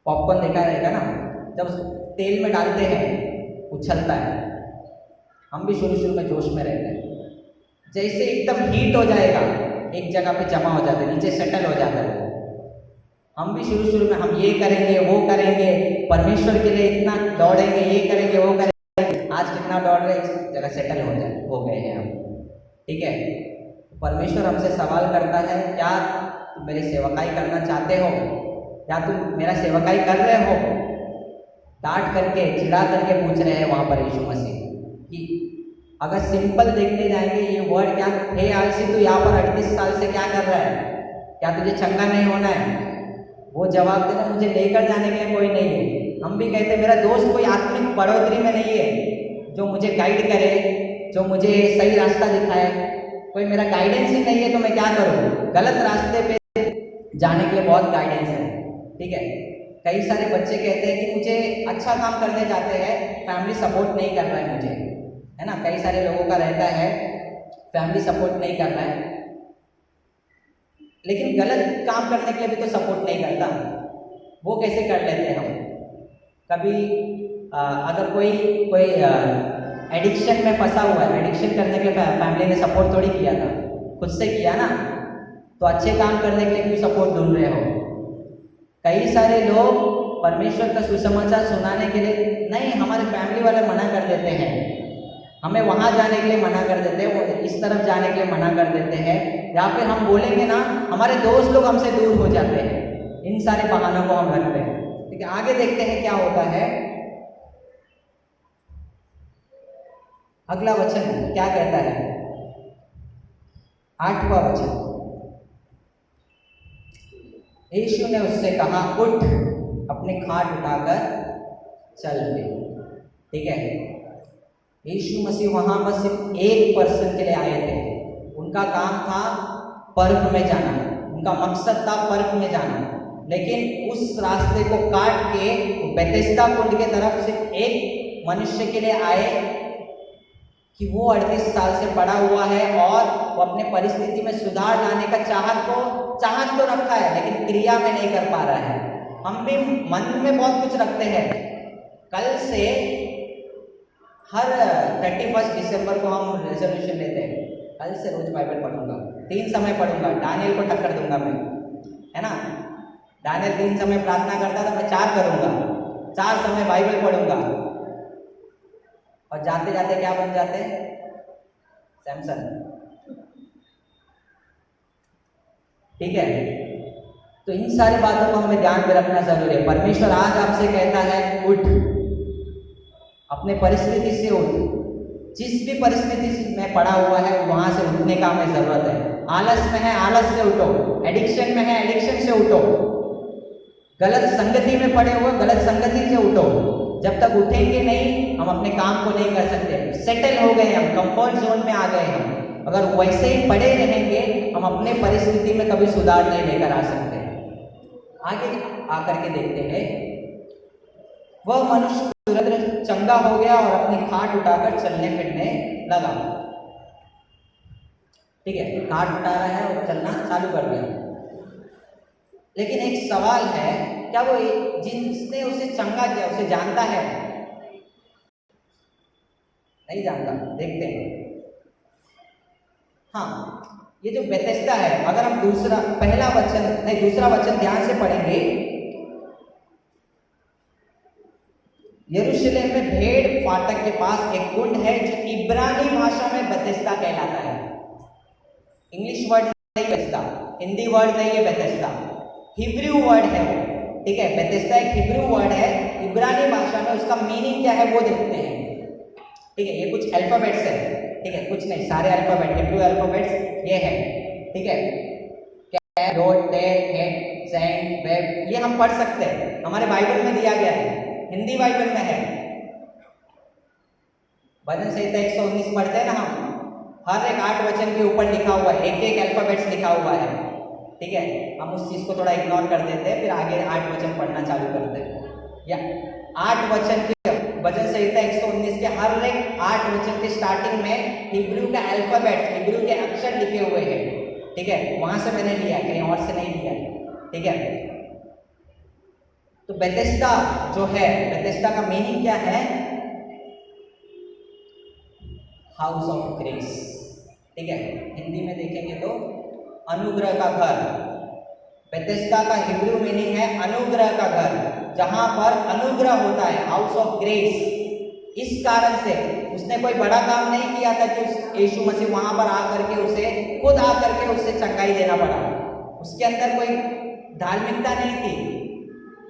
पॉपकॉर्न देखा रहेगा ना, जब तेल में डालते हैं उछलता है, हम भी शुरू में जोश में रहते हैं, जैसे एकदम हीट हो जाएगा एक जगह पे जमा हो जाता है, नीचे सेटल हो जाता है। हम भी शुरू में हम ये करेंगे वो करेंगे, परमेश्वर के लिए इतना दौड़ेंगे, ये करेंगे वो करेंगे, आज कितना दौड़ रहे एक जगह सेटल हो गए हैं हम, ठीक है। परमेश्वर हमसे सवाल करता है, क्या तुम मेरी सेवकाई करना चाहते हो, क्या तुम मेरा सेवकाई कर रहे हो। डांट करके चिढ़ा करके पूछ रहे हैं वहाँ पर यीशु मसीह कि अगर सिंपल देखने जाएंगे ये वर्ड क्या, हे आलसी तू यहाँ पर 38 साल से क्या कर रहा है, क्या तुझे चंगा नहीं होना है। वो जवाब देना, मुझे लेकर जाने के लिए कोई नहीं है। हम भी कहते हैं मेरा दोस्त कोई आत्मिक बढ़ोतरी में नहीं है जो मुझे गाइड करे, जो मुझे सही रास्ता दिखाए, कोई मेरा गाइडेंस ही नहीं है, तो मैं क्या करूँ। गलत रास्ते पे जाने के लिए बहुत गाइडेंस है, ठीक है। कई सारे बच्चे कहते हैं कि मुझे अच्छा काम करने जाते हैं, फैमिली सपोर्ट नहीं कर रहा है मुझे, है ना। कई सारे लोगों का रहता है फैमिली सपोर्ट नहीं कर रहा है, लेकिन गलत काम करने के लिए भी तो सपोर्ट नहीं करता, वो कैसे कर लेते हैं हम। कभी अगर कोई एडिक्शन में फंसा हुआ है, एडिक्शन करने के लिए फैमिली ने सपोर्ट थोड़ी किया था, खुद से किया ना। तो अच्छे काम करने के लिए क्यों सपोर्ट ढूंढ रहे हो। कई सारे लोग परमेश्वर का सुसमाचार सुनाने के लिए नहीं, हमारे फैमिली वाले मना कर देते हैं, हमें वहाँ जाने के लिए मना कर देते हैं, वो इस तरफ जाने के लिए मना कर देते हैं, या फिर हम बोलेंगे ना हमारे दोस्त लोग हमसे दूर हो जाते हैं। इन सारे बहानों को हम रखते हैं, ठीक है। आगे देखते हैं क्या होता है। अगला वचन क्या कहता है, 8वां वचन। यीशु ने उससे कहा, उठ, अपनी खाट उठाकर चल ले, ठीक है। यीशु मसीह वहां पर सिर्फ एक पर्सन के लिए आए थे। उनका काम था पर्व में जाना, उनका मकसद था पर्व में जाना, लेकिन उस रास्ते को काट के बेथेस्दा कुंड के तरफ सिर्फ एक मनुष्य के लिए आए, कि वो 38 साल से पड़ा हुआ है और वो अपने परिस्थिति में सुधार लाने का चाहत तो रखा है, लेकिन क्रिया में नहीं कर पा रहा है। हम भी मन में बहुत कुछ रखते हैं। कल से हर 31 दिसंबर को हम रेजोल्यूशन लेते हैं, कल से रोज बाइबल पढ़ूंगा, 3 समय पढ़ूंगा, दानियल को टक्कर दूंगा मैं, है ना। दानियल 3 समय प्रार्थना करता था, मैं 4 करूंगा, 4 समय बाइबल पढ़ूंगा। और जाते जाते क्या बन जाते हैं? सैमसन। ठीक है, तो इन सारी बातों को हमें ध्यान में रखना जरूरी है। परमेश्वर आज आपसे कहता है उठ, अपने परिस्थिति से उठ। जिस भी परिस्थिति में पड़ा हुआ है वहां से उठने का हमें जरूरत है। आलस में है, आलस से उठो। एडिक्शन में है, एडिक्शन से उठो। गलत संगति में पड़े हुए, गलत संगति से उठो। जब तक उठेंगे नहीं हम अपने काम को नहीं कर सकते। सेटल हो गए हम, कंफर्ट जोन में आ गए हम। अगर वैसे ही पड़े रहेंगे हम अपने परिस्थिति में कभी सुधार नहीं लेकर आ सकते। आगे आकर के देखते हैं, वह मनुष्य तुरंत चंगा हो गया और अपनी खाट उठाकर चलने फिरने लगा। ठीक है, खाट उठा रहा है और चलना चालू कर दिया। लेकिन एक सवाल है, क्या वो जिसने उसे चंगा किया उसे जानता है? नहीं जानता। देखते हैं। हाँ, ये जो बेथेस्दा है, अगर हम दूसरा वचन ध्यान से पढ़ेंगे, यरूशलेम में भेड़ फाटक के पास एक कुंड है जो इब्रानी भाषा में बेथेस्दा कहलाता है। इंग्लिश वर्ड नहीं बेथेस्दा, हिंदी वर्ड नहीं है बेथेस्दा, हिब्रू वर्ड है वो। ठीक है, बेथेस्दा एक हिब्रू वर्ड है। इब्रानी भाषा में उसका मीनिंग क्या है वो देखते हैं। ठीक है, ये कुछ अल्फाबेट्स है। ठीक है, कुछ नहीं, सारे अल्फाबेट, हिब्रू अल्फाबेट्स ये है। ठीक है, cap, dot, tail, head, cent, web, ये हम पढ़ सकते हैं, हमारे बाइबल में दिया गया है, हिंदी बाइबल में है। भजन संहिता 119 पढ़ते हैं ना हम, हर एक 8 वचन के ऊपर लिखा हुआ है, एक अल्फाबेट्स लिखा हुआ है। ठीक है, हम उस चीज को थोड़ा इग्नोर कर देते हैं, फिर आगे 8 वचन पढ़ना चालू करते हैं। या 8 वचन के भजन संहिता 119 के हर एक 8 वचन के स्टार्टिंग में हिब्रू का अल्फाबेट्स, हिब्रू के अक्षर लिखे हुए हैं। ठीक है, वहां से मैंने लिया, कहीं और से नहीं लिया। ठीक है, तो बेथेस्दा जो है, बेथेस्दा का मीनिंग क्या है? House of grace. ठीक है, हिंदी में देखेंगे तो अनुग्रह का घर। बेथेस्दा का हिब्रू मीनिंग है अनुग्रह का घर, जहां पर अनुग्रह होता है, हाउस ऑफ ग्रेस। इस कारण से उसने कोई बड़ा काम नहीं किया था कि यीशु मसीह वहां पर आकर के उसे खुद आकर के उसे चंगाई देना पड़ा। उसके अंदर कोई धार्मिकता नहीं थी,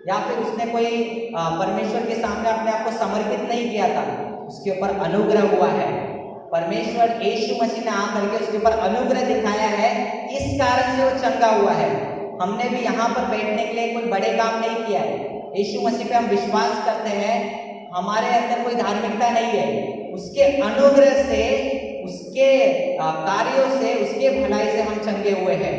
या फिर उसने कोई परमेश्वर के सामने अपने आप को समर्पित नहीं किया था। उसके ऊपर अनुग्रह हुआ है। परमेश्वर यीशु मसीह ने आकर के उसके ऊपर अनुग्रह दिखाया है, इस कारण से वो चंगा हुआ है। हमने भी यहाँ पर बैठने के लिए कोई बड़े काम नहीं किया है। यीशु मसीह पे हम विश्वास करते हैं, हमारे अंदर कोई धार्मिकता नहीं है। उसके अनुग्रह से, उसके कार्यों से, उसके भलाई से हम चंगे हुए हैं।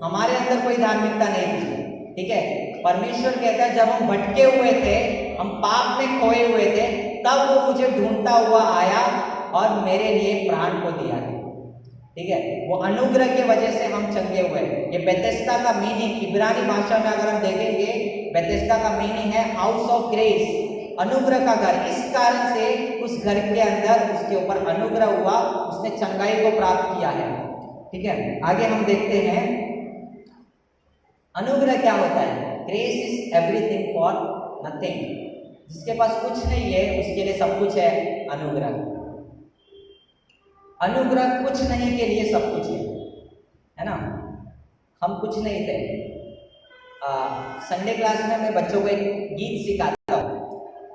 हमारे अंदर कोई धार्मिकता नहीं थी। ठीक है, परमेश्वर कहता है जब हम भटके हुए थे, हम पाप में खोए हुए थे, तब वो मुझे ढूंढता हुआ आया और मेरे लिए प्राण को दिया है। ठीक है, वो अनुग्रह की वजह से हम चंगे हुए। ये बेथेस्दा का मीनिंग इब्रानी भाषा में अगर हम देखेंगे, बेथेस्दा का मीनिंग है हाउस ऑफ ग्रेस, अनुग्रह का घर। इस कारण से उस घर के अंदर उसके ऊपर अनुग्रह हुआ, उसने चंगाई को प्राप्त किया है। ठीक है, आगे हम देखते हैं अनुग्रह क्या होता है। Grace is everything for nothing. जिसके पास कुछ नहीं है उसके लिए सब कुछ है अनुग्रह। अनुग्रह कुछ नहीं के लिए सब कुछ है ना। हम कुछ नहीं थे। संडे क्लास में मैं बच्चों को एक गीत सिखाता हूँ,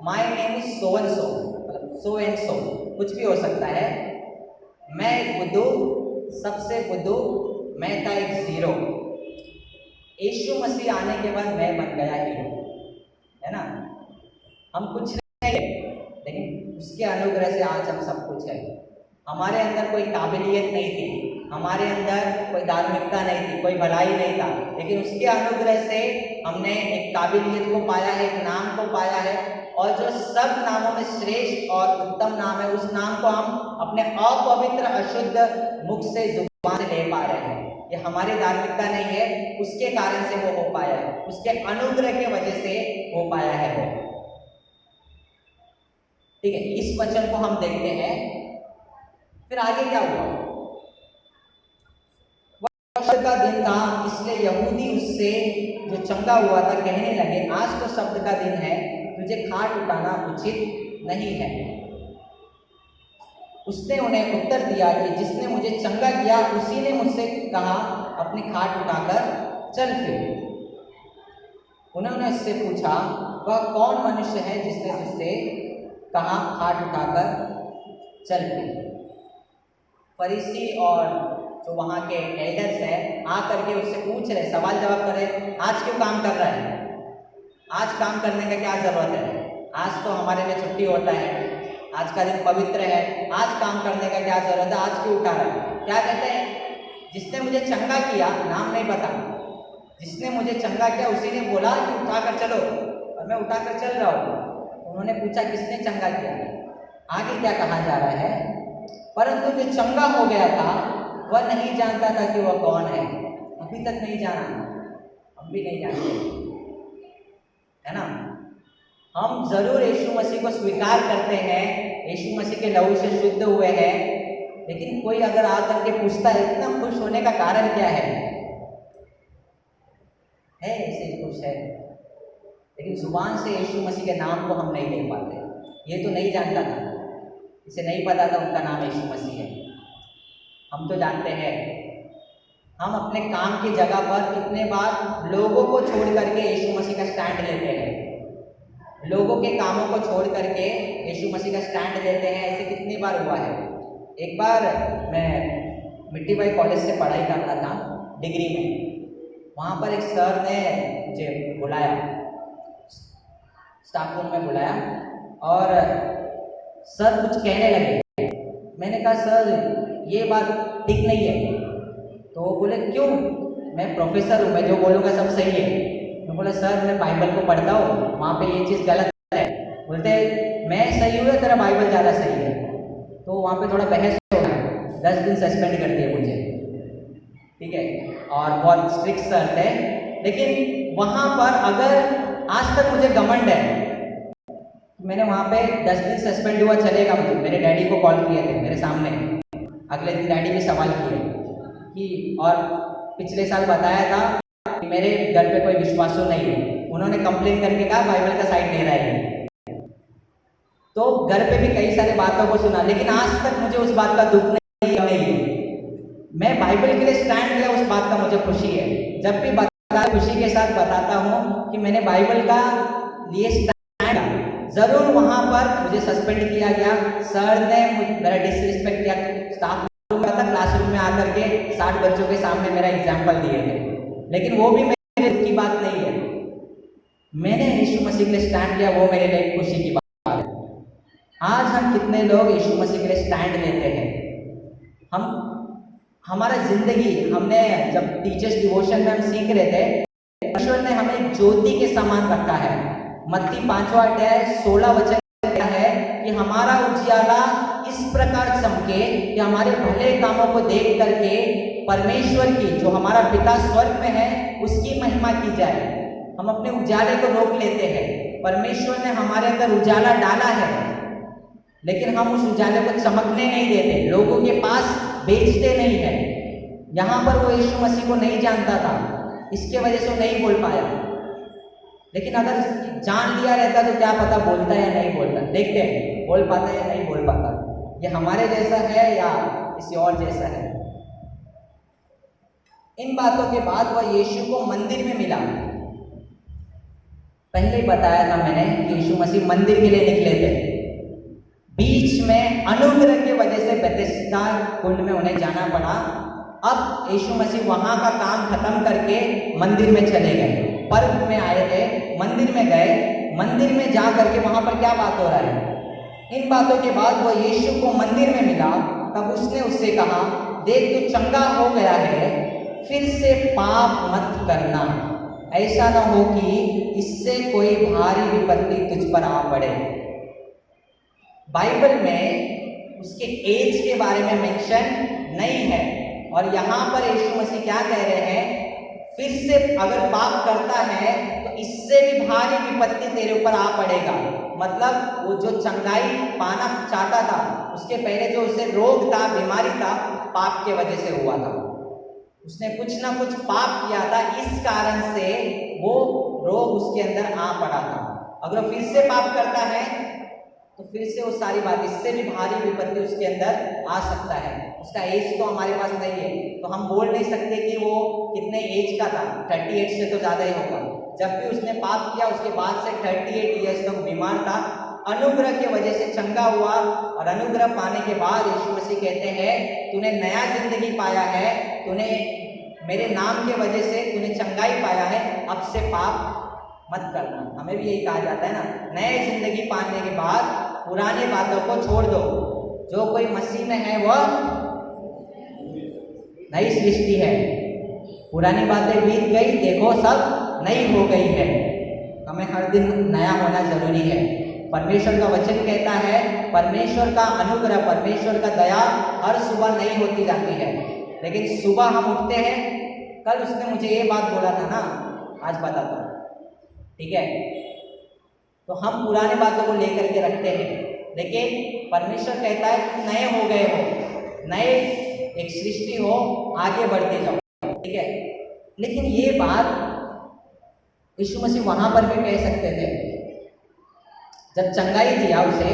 my name is so and so, मतलब सो एंड सो, कुछ भी हो सकता है। मैं एक बुद्धू, सबसे बुद्धू मैं था एक जीरो। यीशु मसीह आने के बाद मैं बन गया हीरो, है ना। हम कुछ नहीं है, लेकिन उसके अनुग्रह से आज हम सब कुछ है। हमारे अंदर कोई काबिलियत नहीं थी, हमारे अंदर कोई धार्मिकता नहीं थी, कोई भलाई नहीं था, लेकिन उसके अनुग्रह से हमने एक एक काबिलियत को पाया है, एक नाम को पाया है, और जो सब नामों में श्रेष्ठ और उत्तम नाम है, उस नाम को हम अपने अपवित्र अशुद्ध मुख से जुबान से ले पा रहे हैं। ये हमारी धार्मिकता नहीं है, उसके कारण से वो हो पाया है, उसके अनुग्रह के वजह से हो पाया है वो। ठीक है, इस वचन को हम देखते हैं। फिर आगे क्या हुआ? शब्द का दिन था, इसलिए यहूदी उससे जो चंगा हुआ था कहने लगे, आज तो शब्द का दिन है, तुझे खाट उठाना उचित नहीं है। उसने उन्हें उत्तर दिया कि जिसने मुझे चंगा किया उसी ने मुझसे कहा, अपनी खाट उठाकर चल फिर। उन्होंने उससे पूछा, वह कौन मनुष्य है जिसने तुझसे कहा खाट उठाकर चल फिर? फरीसी और जो वहाँ के एल्डर्स हैं आकर के उससे पूछ रहे, सवाल जवाब कर रहे, आज क्यों काम कर रहा है? आज काम करने का क्या ज़रूरत है? आज तो हमारे लिए छुट्टी होता है, आज का दिन पवित्र है, आज काम करने का क्या ज़रूरत है? आज क्यों उठा रहा है? क्या कहते हैं? जिसने मुझे चंगा किया, नाम नहीं पता, जिसने मुझे चंगा किया उसी ने बोला कि उठाकर चलो, और मैं उठाकर चल रहा हूँ। उन्होंने पूछा किसने चंगा किया? आगे क्या कहा जा रहा है? परंतु जो चंगा हो गया था वह नहीं जानता था कि वह कौन है। अभी तक नहीं जाना, हम भी नहीं जानते, है ना? हम जरूर यीशु मसीह को स्वीकार करते हैं, यीशु मसीह के लहू से शुद्ध हुए हैं, लेकिन कोई अगर आकर के पूछता है इतना खुश होने का कारण क्या है? ऐसे खुश है, लेकिन जुबान से यीशु मसीह के नाम को हम नहीं ले पाते। ये तो नहीं जानता था, इसे नहीं पता था उनका नाम यीशु मसीह है। हम तो जानते हैं, हम अपने काम की जगह पर कितने बार लोगों को छोड़ करके यीशु मसीह का स्टैंड लेते हैं, लोगों के कामों को छोड़ करके यीशु मसीह का स्टैंड लेते हैं। ऐसे कितनी बार हुआ है? एक बार मैं मिट्टी बाई कॉलेज से पढ़ाई कर रहा था डिग्री में, वहाँ पर एक सर ने मुझे बुलाया, स्टाफ रूम में बुलाया, और सर कुछ कहने लगे। मैंने कहा सर ये बात ठीक नहीं है। तो वो बोले क्यों? मैं प्रोफेसर हूँ, मैं जो बोलूँगा सब सही है। मैं बोला सर मैं बाइबल को पढ़ता हूँ, वहाँ पे ये चीज़ गलत है। बोलते मैं सही हूँ या तेरा बाइबल ज़्यादा सही है? तो वहाँ पे थोड़ा बहस हो गया, 10 दिन सस्पेंड कर दिए मुझे, ठीक है, और बहुत स्ट्रिक्ट सर थे। लेकिन वहाँ पर अगर आज तक मुझे घमंड है, मैंने वहाँ पे 10 दिन सस्पेंड हुआ चलेगा मुझे। मेरे डैडी को कॉल किए थे मेरे सामने, अगले दिन डैडी भी सवाल किए कि, और पिछले साल बताया था कि मेरे घर पे कोई विश्वासु नहीं है। उन्होंने कंप्लेन करके कहा बाइबल का साइड ले रहा है। तो घर पे भी कई सारी बातों को सुना, लेकिन आज तक मुझे उस बात का दुख नहीं है। मैं बाइबल के लिए स्टैंड लिया, उस बात का मुझे खुशी है। जब भी बता, खुशी के साथ बताता हूँ कि मैंने बाइबल का लिए स्टैंड। जरूर वहाँ पर मुझे सस्पेंड किया गया, सर ने मेरा डिसरिस्पेक्ट किया, स्टाफ रूम में था, क्लासरूम में आकर के 60 बच्चों के सामने मेरा एग्जाम्पल दिए थे, लेकिन वो भी मेरे दुख की बात नहीं है। मैंने यीशु मसीह के लिए स्टैंड लिया, वो मेरे लिए खुशी की बात है। आज हम कितने लोग यीशु मसीह के लिए स्टैंड लेते हैं? हम हमारा जिंदगी, हमने जब टीचर्स डिवोशन में हम सीख रहे थे, ईश्वर ने हमें ज्योति के समान रखा है। मत्ती 5वां अध्याय 16 वचन कहता है कि हमारा उजियाला इस प्रकार चमके कि हमारे भले कामों को देख करके परमेश्वर की, जो हमारा पिता स्वर्ग में है, उसकी महिमा की जाए। हम अपने उजाले को रोक लेते हैं। परमेश्वर ने हमारे अंदर उजाला डाला है, लेकिन हम उस उजाले को चमकने नहीं देते, लोगों के पास बेचते नहीं है। यहाँ पर वो यीशु मसीह को नहीं जानता था, इसके वजह से वो नहीं बोल पाया। लेकिन अगर जान लिया रहता तो क्या पता बोलता या नहीं बोलता। देखते हैं बोल पाता या नहीं बोल पाता, ये हमारे जैसा है या किसी और जैसा है। इन बातों के बाद वह यीशु को मंदिर में मिला। पहले ही बताया था मैंने कि यीशु मसीह मंदिर के लिए निकले थे। बीच में अनुग्रह की वजह से बेथेस्दा कुंड में उन्हें जाना पड़ा। अब यीशु मसीह वहां का काम खत्म करके मंदिर में चले गए। पर्व में आए थे, मंदिर में गए, मंदिर में जा करके वहां पर क्या बात हो रहा है? इन बातों के बाद वो यीशु को मंदिर में मिला। तब उसने उससे कहा, देख तू चंगा हो गया है, फिर से पाप मत करना, ऐसा ना हो कि इससे कोई भारी विपत्ति तुझ पर आ पड़े। बाइबल में उसके एज के बारे में मेंशन नहीं है, और यहाँ पर यीशु मसीह क्या कह रहे हैं, फिर से अगर पाप करता है तो इससे भी भारी विपत्ति तेरे ऊपर आ पड़ेगा। मतलब वो जो चंगाई पाना चाहता था, उसके पहले जो उसे रोग था, बीमारी था, पाप के वजह से हुआ था। उसने कुछ ना कुछ पाप किया था, इस कारण से वो रोग उसके अंदर आ पड़ा था। अगर वो फिर से पाप करता है तो फिर से वो सारी बात, इससे भी भारी विपत्ति उसके अंदर आ सकता है। उसका एज तो हमारे पास नहीं है, तो हम बोल नहीं सकते कि वो कितने एज का था। 38 से तो ज़्यादा ही होगा। जब भी उसने पाप किया उसके बाद से 38 ईयर्स तक बीमार था। अनुग्रह की वजह से चंगा हुआ, और अनुग्रह पाने के बाद यीशु मसीह कहते हैं, तूने नया जिंदगी पाया है, तूने मेरे नाम के वजह से तूने चंगाई पाया है, अब से पाप मत करना। हमें भी यही कहा जाता है ना, नए जिंदगी पाने के बाद पुरानी बातों को छोड़ दो। जो कोई मसीह में है वह नई सृष्टि है, पुरानी बातें बीत गई, देखो सब नई हो गई है। हमें हर दिन नया होना जरूरी है। परमेश्वर का वचन कहता है, परमेश्वर का अनुग्रह, परमेश्वर का दया हर सुबह नई होती जाती है। लेकिन सुबह हम उठते हैं, कल उसने मुझे ये बात बोला था ना, आज बताता हूँ, ठीक है। तो हम पुराने बातों को लेकर के रखते हैं, लेकिन परमेश्वर कहता है तुम नए हो गए हो, नए एक सृष्टि हो, आगे बढ़ते जाओ, ठीक है। लेकिन ये बात यीशु मसीह वहां पर भी कह सकते थे, जब चंगाई दिया उसे,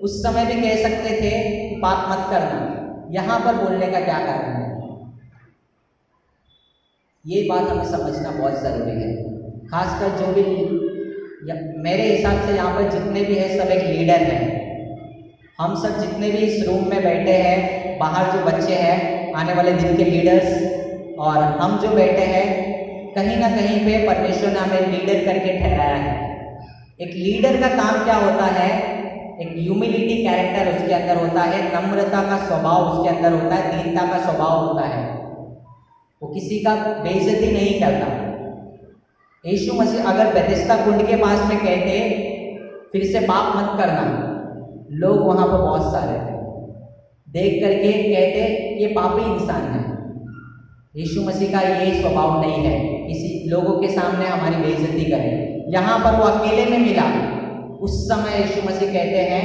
उस समय भी कह सकते थे कि पाप मत करना। यहां पर बोलने का क्या कारण है? ये बात हमें समझना बहुत जरूरी है। खासकर जो भी मेरे हिसाब से यहाँ पर जितने भी हैं सब एक लीडर हैं। हम सब जितने भी इस रूम में बैठे हैं, बाहर जो बच्चे हैं, आने वाले दिन के लीडर्स, और हम जो बैठे हैं, कहीं ना कहीं पे परमेश्वर ने हमें लीडर करके ठहराया है। एक लीडर का काम क्या होता है? एक ह्यूमिलिटी कैरेक्टर उसके अंदर होता है, नम्रता का स्वभाव उसके अंदर होता है, दीनता का स्वभाव होता है। वो किसी का बेइज्जती नहीं करता। यीशु मसीह अगर बेथेस्दा कुंड के पास में कहते फिर से पाप मत करना, लोग वहां पर बहुत सारे थे, देख करके कहते ये पापी इंसान है। यीशु मसीह का ये स्वभाव नहीं है किसी लोगों के सामने हमारी बेइज्जती करे। यहाँ पर वो अकेले में मिला, उस समय यीशु मसीह कहते हैं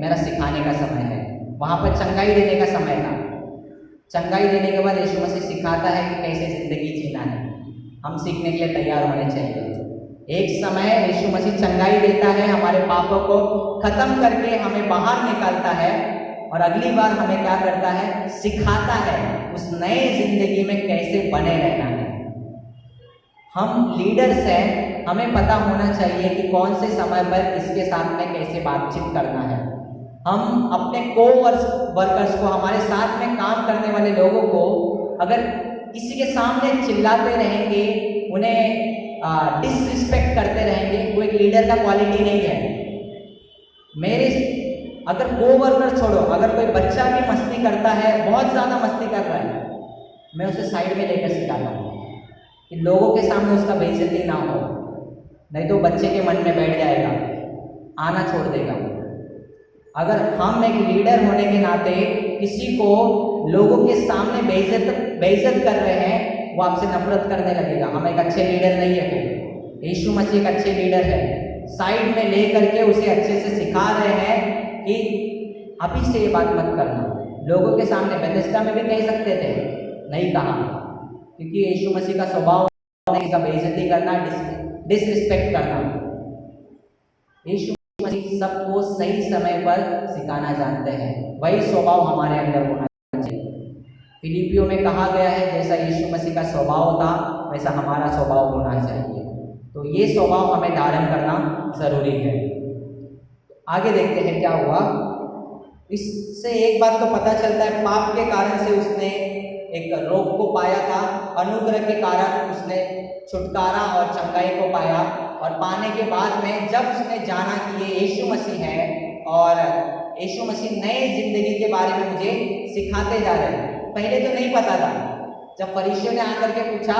मेरा सिखाने का समय है। वहाँ पर चंगाई देने का समय था। चंगाई देने के बाद यीशु मसीह सिखाता है कि कैसे जिंदगी जीना है। हम सीखने के लिए तैयार होने चाहिए। एक समय यीशु मसीह चंगाई देता है, हमारे पापों को खत्म करके हमें बाहर निकालता है, और अगली बार हमें क्या करता है? सिखाता है उस नए जिंदगी में कैसे बने रहना है। हम लीडर्स हैं, हमें पता होना चाहिए कि कौन से समय पर किसके साथ में कैसे बातचीत करना है। हम अपने वर्कर्स को, हमारे साथ में काम करने वाले लोगों को अगर किसी के सामने चिल्लाते रहेंगे, उन्हें डिसरिस्पेक्ट करते रहेंगे, वो एक लीडर का क्वालिटी नहीं है। अगर वर्कर छोड़ो, अगर कोई बच्चा भी मस्ती करता है, बहुत ज़्यादा मस्ती कर रहा है, मैं उसे साइड में लेकर सिखाता हूँ कि लोगों के सामने उसका बेइज्जती ना हो, नहीं तो बच्चे के मन में बैठ जाएगा, आना छोड़ देगा। अगर हम एक लीडर होने के नाते किसी को लोगों के सामने बेइज्जत कर रहे हैं, वो आपसे नफरत करने लगेगा। हम एक अच्छे लीडर नहीं है। फिर यीशु मसीह एक अच्छे लीडर है, साइड में ले करके उसे अच्छे से सिखा रहे हैं कि अभी से ये बात मत करना। लोगों के सामने बेथेस्दा में भी कह सकते थे, नहीं कहा, क्योंकि यीशु मसीह का स्वभाव नहीं का बेइज्जती करना, डिसरिस्पेक्ट करना। यीशु मसीह सबको सही समय पर सिखाना जानते हैं, वही स्वभाव हमारे अंदर होना चाहिए। फिलिपियों में कहा गया है जैसा यीशु मसीह का स्वभाव था वैसा हमारा स्वभाव होना चाहिए। तो ये स्वभाव हमें धारण करना जरूरी है। आगे देखते हैं क्या हुआ। इससे एक बात तो पता चलता है, पाप के कारण से उसने एक रोग को पाया था, अनुग्रह के कारण उसने छुटकारा और चंगाई को पाया, और पाने के बाद में जब उसने जाना कि ये यीशु मसीह है और यीशु मसीह नए जिंदगी के बारे में मुझे सिखाते जा रहे हैं। पहले तो नहीं पता था। जब फरीसियों ने आकर के पूछा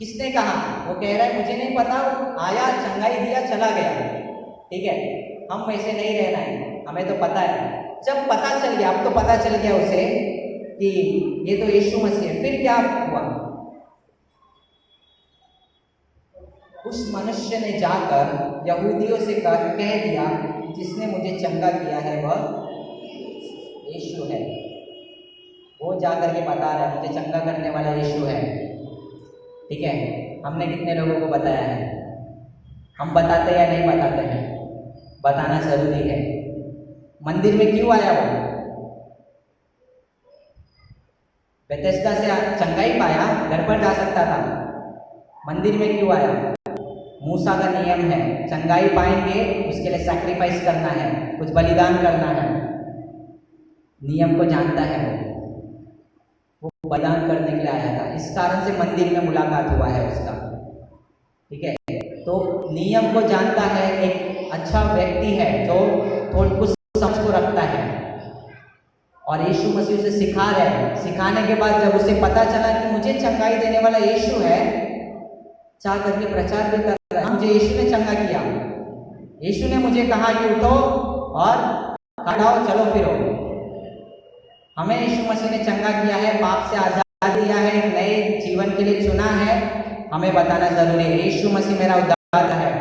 किसने कहा? वो कह रहा है मुझे नहीं पता, आया चंगाई दिया चला गया। ठीक है, हम वैसे नहीं रहना है, हमें तो पता है। जब पता चल गया, अब तो पता चल गया उसे कि ये तो यीशु मसीह है, फिर क्या हुआ? उस मनुष्य ने जाकर यहूदियों से कह दिया कि जिसने मुझे चंगा किया है वह यीशु है। वो जाकर के बता रहा है मुझे चंगा करने वाला यीशु है। ठीक है, हमने कितने लोगों को बताया है? हम बताते या नहीं बताते हैं? बताना जरूरी है। मंदिर में क्यों आया वो? बेथेस्दा से चंगाई पाया, घर पर जा सकता था। मंदिर में क्यों आया? मूसा का नियम है, चंगाई पाएंगे उसके लिए सैक्रिफाइस करना है, कुछ बलिदान करना है। नियम को जानता है वो बलिदान करने के लिए आया था। इस कारण से मंदिर में मुलाकात हुआ है उसका। ठीक है, तो नियम को जानता है, एक अच्छा व्यक्ति है जो थोड़ा कुछ समझ को रखता है। और यीशु मसीह उसे सिखा रहे हैं। सिखाने के बाद जब उसे पता चला कि मुझे चंगाई देने वाला यीशु है, चाह करके प्रचार भी कर रहा है, मुझे यीशु ने चंगा किया, यीशु ने मुझे कहा कि उठो और खड़ाओ, चलो फिरो। हमें यीशु मसीह ने चंगा किया है, पाप से आजाद दिया है, नए जीवन के लिए चुना है। हमें बताना जरूरी है यीशु मसीह मेरा उद्धार है,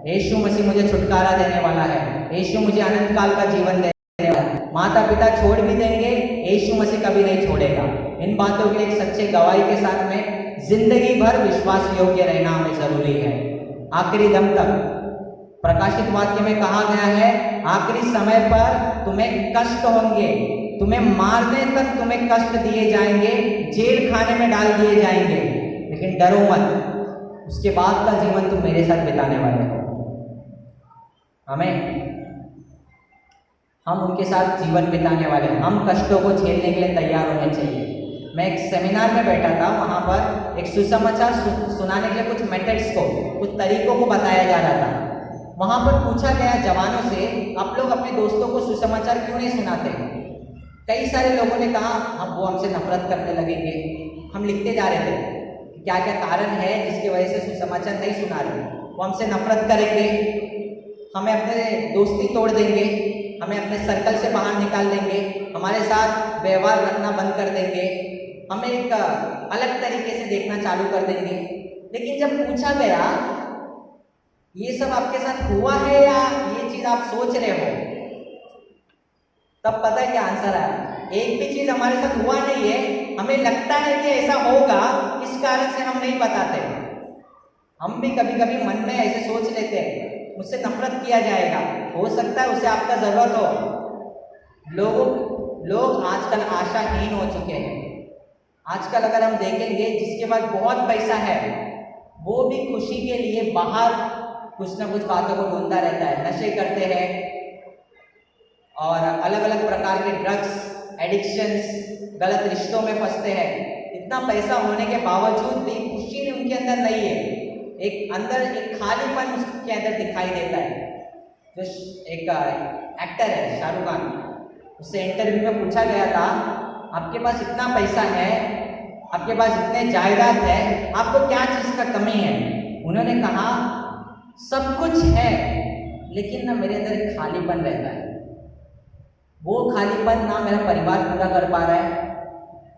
यीशु मसीह मुझे छुटकारा देने वाला है, यीशु मुझे अनंत काल का जीवन देने वाला है। माता पिता छोड़ भी देंगे, यीशु मसीह कभी नहीं छोड़ेगा। इन बातों के लिए एक सच्चे गवाही के साथ में जिंदगी भर विश्वास योग्य रहना हमें जरूरी है। आखिरी दम तक प्रकाशित वाक्य में कहा गया है, आखिरी समय पर तुम्हें कष्ट होंगे, तुम्हें मारने तक तुम्हें कष्ट दिए जाएंगे, जेल खाने में डाल दिए जाएंगे, लेकिन डरो मत, उसके बाद का जीवन तुम मेरे साथ बिताने वाले हो। हम उनके साथ जीवन बिताने वाले हैं। हम कष्टों को झेलने के लिए तैयार होने चाहिए। मैं एक सेमिनार में बैठा था, वहाँ पर एक सुसमाचार सुनाने के लिए कुछ मेथड्स को, कुछ तरीकों को बताया जा रहा था। वहाँ पर पूछा गया जवानों से, आप लोग अपने दोस्तों को सुसमाचार क्यों नहीं सुनाते? कई सारे लोगों ने कहा वो हमसे नफरत करने लगेंगे। हम लिखते जा रहे थे क्या क्या कारण है जिसकी वजह से सुसमाचार नहीं सुना रहे। वो हमसे नफरत करेंगे, हमें अपने दोस्ती तोड़ देंगे, हमें अपने सर्कल से बाहर निकाल देंगे, हमारे साथ व्यवहार रखना बंद कर देंगे, हमें एक अलग तरीके से देखना चालू कर देंगे। लेकिन जब पूछा गया ये सब आपके साथ हुआ है या ये चीज़ आप सोच रहे हो, तब पता है क्या आंसर आया? एक भी चीज़ हमारे साथ हुआ नहीं है, हमें लगता है कि ऐसा होगा, इस कारण से हम नहीं बताते। हम भी कभी कभी मन में ऐसे सोच लेते हैं मुझसे नफरत किया जाएगा, हो सकता है उसे आपका ज़रूरत हो। लोग आजकल आशाहीन हो चुके हैं। आजकल अगर हम देखेंगे जिसके पास बहुत पैसा है वो भी खुशी के लिए बाहर कुछ ना कुछ बातों को ढूंढता रहता है, नशे करते हैं और अलग अलग प्रकार के ड्रग्स, एडिक्शंस, गलत रिश्तों में फंसते हैं। इतना पैसा होने के बावजूद भी खुशी उनके अंदर नहीं है, एक अंदर एक खालीपन उसके अंदर दिखाई देता है। जो एक एक्टर है शाहरुख खान, उससे इंटरव्यू में पूछा गया था आपके पास इतना पैसा है, आपके पास इतने जायदाद है, आपको क्या चीज़ का कमी है? उन्होंने कहा सब कुछ है लेकिन ना मेरे अंदर एक खालीपन रहता है। वो खालीपन ना मेरा परिवार पूरा कर पा रहा है,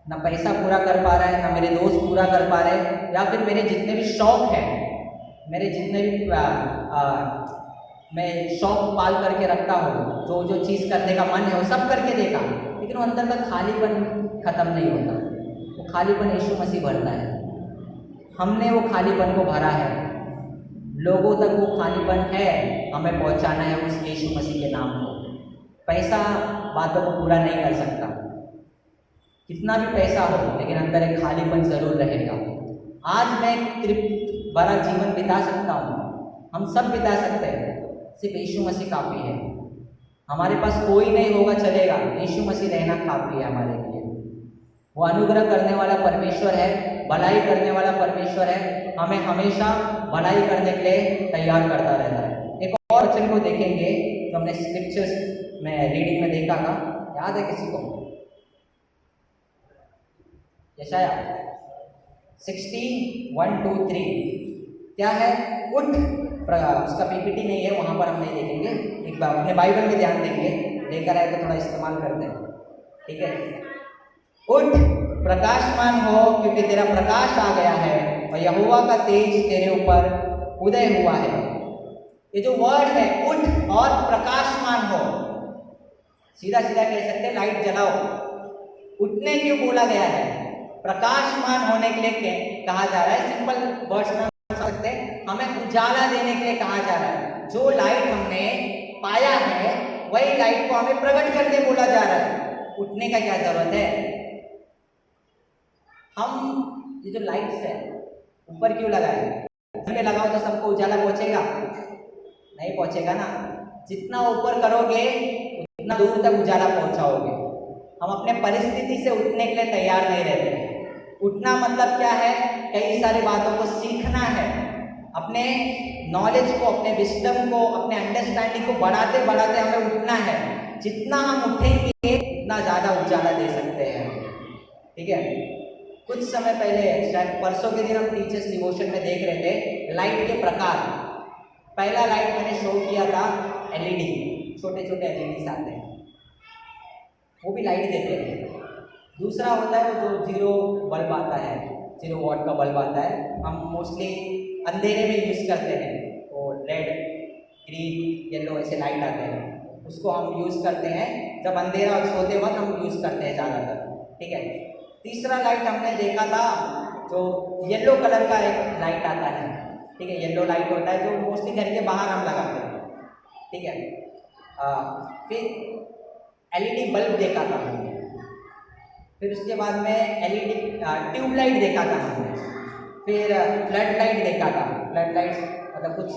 ना पैसा पूरा कर पा रहा है, ना मेरे दोस्त पूरा कर पा रहे हैं, या फिर मेरे जितने भी शौक हैं, मेरे जितने भी मैं शौक पाल करके रखता हूँ, जो चीज़ करने का मन है वो सब करके देखा, लेकिन वो अंदर का खालीपन खत्म नहीं होता। वो खालीपन यीशु मसीह भरता है। हमने वो खालीपन को भरा है, लोगों तक वो खालीपन है, हमें पहुँचाना है उस यीशु मसीह के नाम को। पैसा बातों को पूरा नहीं कर सकता, कितना भी पैसा हो, लेकिन अंदर एक खालीपन ज़रूर रहेगा। आज मैं तृप्त भरा जीवन बिता सकता हूँ, हम सब बिता सकते हैं, सिर्फ यीशु मसीह काफ़ी है। हमारे पास कोई नहीं होगा चलेगा, यीशु मसीह रहना काफ़ी है हमारे लिए। वो अनुग्रह करने वाला परमेश्वर है, भलाई करने वाला परमेश्वर है, हमें हमेशा भलाई करने के लिए तैयार करता रहता है। एक और वचन को देखेंगे तो हमने स्क्रिप्चर्स में रीडिंग में देखा था, याद है किसी को? यशाया 60 1 2 3 क्या है? उठ। उसका पीपीटी नहीं है, वहाँ पर हम नहीं देखेंगे, एक बार अपने बाइबल में ध्यान देंगे, लेकर आए तो थोड़ा इस्तेमाल करते हैं, ठीक है। उठ, प्रकाशमान हो, क्योंकि तेरा प्रकाश आ गया है और यहोवा का तेज तेरे ऊपर उदय हुआ है। ये जो वर्ड है उठ और प्रकाशमान हो, सीधा सीधा कह सकते हैं लाइट जलाओ। उठने क्यों बोला गया है? प्रकाशमान होने के लिए कहा जा रहा है। सिंपल वर्ड्स में सकते हैं, हमें उजाला देने के लिए कहा जा रहा है। जो लाइट हमने पाया है वही लाइट को हमें प्रकट करने बोला जा रहा है। उठने का क्या जरूरत है? हम ये जो लाइट्स है ऊपर क्यों लगाए? पे लगाओ तो सबको उजाला पहुंचेगा? नहीं पहुंचेगा ना। जितना ऊपर करोगे उतना दूर तक उजाला पहुंचाओगे। हम अपने परिस्थिति से उठने के लिए तैयार नहीं रहते। उठना मतलब क्या है? कई सारी बातों को सीखना है, अपने नॉलेज को, अपने विस्डम को, अपने अंडरस्टैंडिंग को बढ़ाते बढ़ाते हमें उठना है। जितना हम उठेंगे उतना ज़्यादा उजाला दे सकते हैं, ठीक है। कुछ समय पहले, शायद परसों के दिन, हम टीचर्स डिवोशन में देख रहे थे लाइट के प्रकार। पहला लाइट मैंने शो किया था एलईडी, छोटे छोटे एलईडी आते हैं, वो भी लाइट देते हैं। दूसरा होता है वो जो 0 बल्ब आता है, 0 वॉट का बल्ब आता है, हम मोस्टली अंधेरे में यूज़ करते हैं। वो रेड, ग्रीन, येलो ऐसे लाइट आते हैं, उसको हम यूज़ करते हैं जब अंधेरा और सोते वक्त हम यूज़ करते हैं ज़्यादातर, ठीक है। तीसरा लाइट हमने देखा था जो येलो कलर का एक लाइट आता है, ठीक है। येलो लाइट होता है जो मोस्टली घर के बाहर हम लगाते हैं, ठीक है। फिर एलईडी बल्ब देखा था हमने। फिर उसके बाद में एलईडी ट्यूबलाइट देखा था हमने। फिर फ्लड लाइट देखा था। फ्लड लाइट मतलब कुछ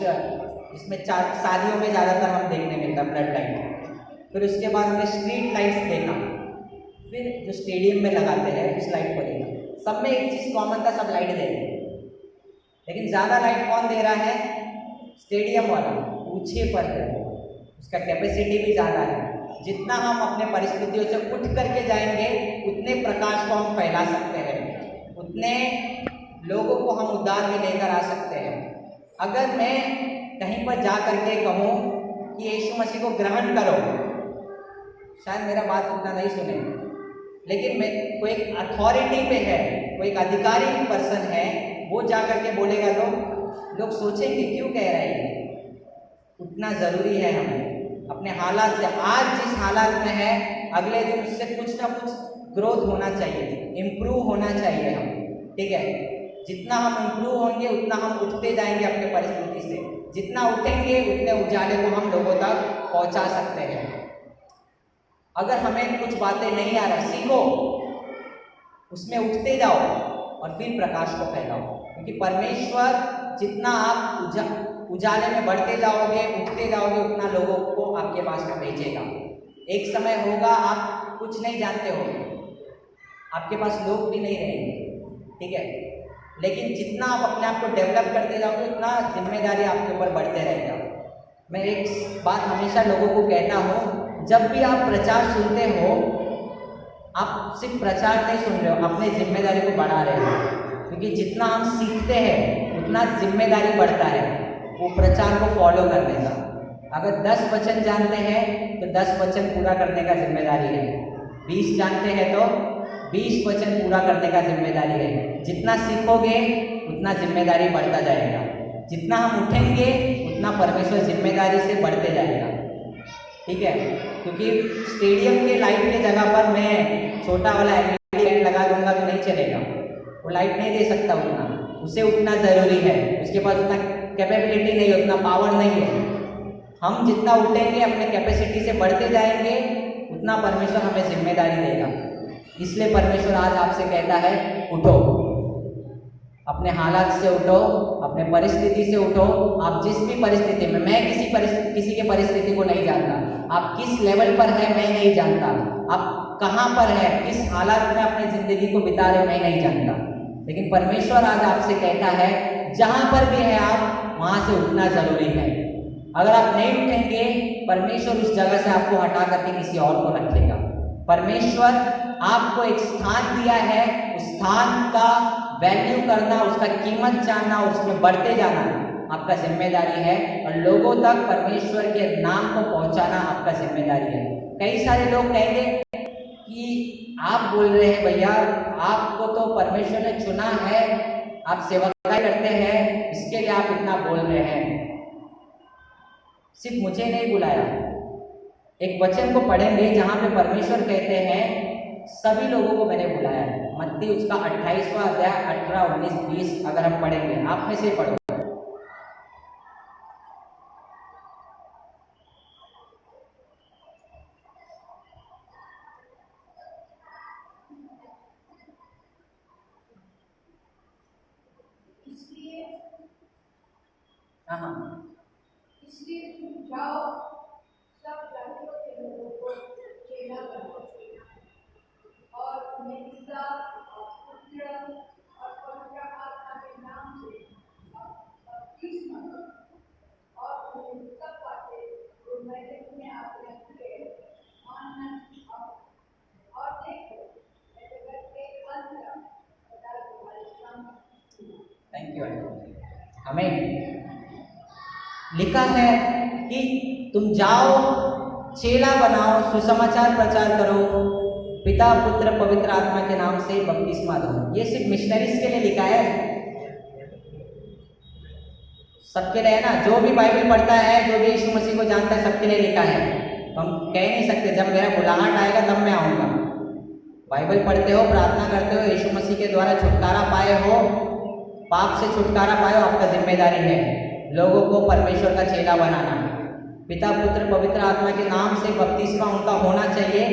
जिसमें शादियों में ज़्यादातर हम देखने मिलता है फ्लड लाइट। फिर उसके बाद हमने स्ट्रीट लाइट्स देखा। फिर जो स्टेडियम में लगाते हैं उस लाइट को देखा। सब में एक चीज़ कॉमन था, सब लाइट दे रहे हैं, लेकिन ज़्यादा लाइट कौन दे रहा है? स्टेडियम वाला, ऊंचे पर है, उसका कैपेसिटी भी ज़्यादा है। जितना हम अपने परिस्थितियों से उठ करके जाएंगे उतने प्रकाश को हम फैला सकते हैं, उतने लोगों को हम उद्धार में लेकर आ सकते हैं। अगर मैं कहीं पर जा करके कहूँ कि यीशु मसीह को ग्रहण करो, शायद मेरा बात उतना नहीं सुने, लेकिन मैं कोई एक अथॉरिटी पे है, कोई एक अधिकारी पर्सन है, वो जा करके बोलेगा तो लोग सोचेंगे क्यों कह रहे हैं। उठना ज़रूरी है हमें अपने हालात से। आज जिस हालात में है अगले दिन उससे कुछ ना कुछ ग्रोथ होना चाहिए, इम्प्रूव होना चाहिए हम, ठीक है। जितना हम इम्प्रूव होंगे उतना हम उठते जाएंगे अपने परिस्थिति से। जितना उठेंगे उतने उजाले को हम लोगों तक पहुंचा सकते हैं। अगर हमें कुछ बातें नहीं आ रहा, सीखो, उसमें उठते जाओ और फिर प्रकाश को फैलाओ, क्योंकि परमेश्वर जितना आप उजाले में बढ़ते जाओगे, उठते जाओगे, उतना लोगों को आपके पास में भेजेगा। एक समय होगा आप कुछ नहीं जानते हो, आपके पास लोग भी नहीं रहेंगे, ठीक है। लेकिन जितना आप अपने आप को डेवलप करते जाओगे उतना जिम्मेदारी आपके ऊपर बढ़ते रहेगा। मैं एक बात हमेशा लोगों को कहता हूँ, जब भी आप प्रचार सुनते हो, आप सिर्फ प्रचार नहीं सुन रहे हो, अपने जिम्मेदारी को बढ़ा रहे हो, क्योंकि जितना हम सीखते हैं उतना जिम्मेदारी बढ़ता है वो प्रचार को फॉलो करने का। अगर 10 वचन जानते हैं तो 10 वचन पूरा करने का जिम्मेदारी है, 20 जानते हैं तो 20 वचन पूरा करने का जिम्मेदारी है। जितना सीखोगे उतना जिम्मेदारी बढ़ता जाएगा, जितना हम उठेंगे उतना परमेश्वर जिम्मेदारी से बढ़ते जाएगा, ठीक है। क्योंकि स्टेडियम के लाइट के जगह पर मैं छोटा वाला एलईडी लाइट लगा दूंगा तो नहीं चलेगा, वो लाइट नहीं दे सकता उतना, उसे उठना ज़रूरी है, उसके पास उतना कैपेबिलिटी नहीं है, उतना पावर नहीं है। हम जितना उठेंगे अपने कैपेसिटी से बढ़ते जाएंगे उतना परमेश्वर हमें जिम्मेदारी देगा। इसलिए परमेश्वर आज आपसे कहता है उठो, अपने हालात से उठो, अपने परिस्थिति से उठो। आप जिस भी परिस्थिति में, मैं किसी के परिस्थिति को नहीं जानता, आप किस लेवल पर है मैं नहीं जानता, आप कहाँ पर है, किस हालात में अपनी ज़िंदगी को बिता रहे मैं नहीं जानता, लेकिन परमेश्वर आज आपसे कहता है जहाँ पर भी है आप वहाँ से उठना ज़रूरी है। अगर आप नहीं उठेंगे परमेश्वर उस जगह से आपको हटा करके किसी और को रखेगा। परमेश्वर आपको एक स्थान दिया है, उस स्थान का वैल्यू करना, उसका कीमत जानना, उसमें बढ़ते जाना आपका जिम्मेदारी है, और लोगों तक परमेश्वर के नाम को पहुंचाना आपका जिम्मेदारी है। कई सारे लोग कहेंगे कि आप बोल रहे हैं भैया, आपको तो परमेश्वर ने चुना है, आप सेवकाई करते हैं, इसके लिए आप इतना बोल रहे हैं। सिर्फ मुझे नहीं बुलाया, एक वचन को पढ़ेंगे जहां पे परमेश्वर कहते हैं सभी लोगों को मैंने बुलाया है। मत्ती उसका 28वां अध्याय 18, 19, 20 अगर हम पढ़ेंगे, आप में से पढ़ो। हाँ, इसलिए तुम जाओ, सब जातियों के लोगों को चेला बनाओ और उन्हें पिता और पुत्र और पवित्र आत्मा के नाम से बपतिस्मा दो और उन्हें सब बातें जो मैंने तुम्हें आज्ञा दी है मानना सिखाओ। और देखो, मैं जगत के अंत तक सदा तुम्हारे संग हूँ। Thank you. हमें लिखा है कि तुम जाओ, चेला बनाओ, सुसमाचार प्रचार करो, पिता पुत्र पवित्र आत्मा के नाम से बपतिस्मा दो। ये सिर्फ मिशनरीज के लिए लिखा है, सबके लिए है ना। जो भी बाइबल पढ़ता है, जो भी यीशु मसीह को जानता है, सबके लिए लिखा है। तो हम कह नहीं सकते जब मेरा बुलाहट आएगा तब मैं आऊँगा। बाइबल पढ़ते हो, प्रार्थना करते हो, यीशु मसीह के द्वारा छुटकारा पाए हो, पाप से छुटकारा पाए हो, आपका जिम्मेदारी है लोगों को परमेश्वर का चेला बनाना। पिता पुत्र पवित्र आत्मा के नाम से बपतिस्मा उनका होना चाहिए,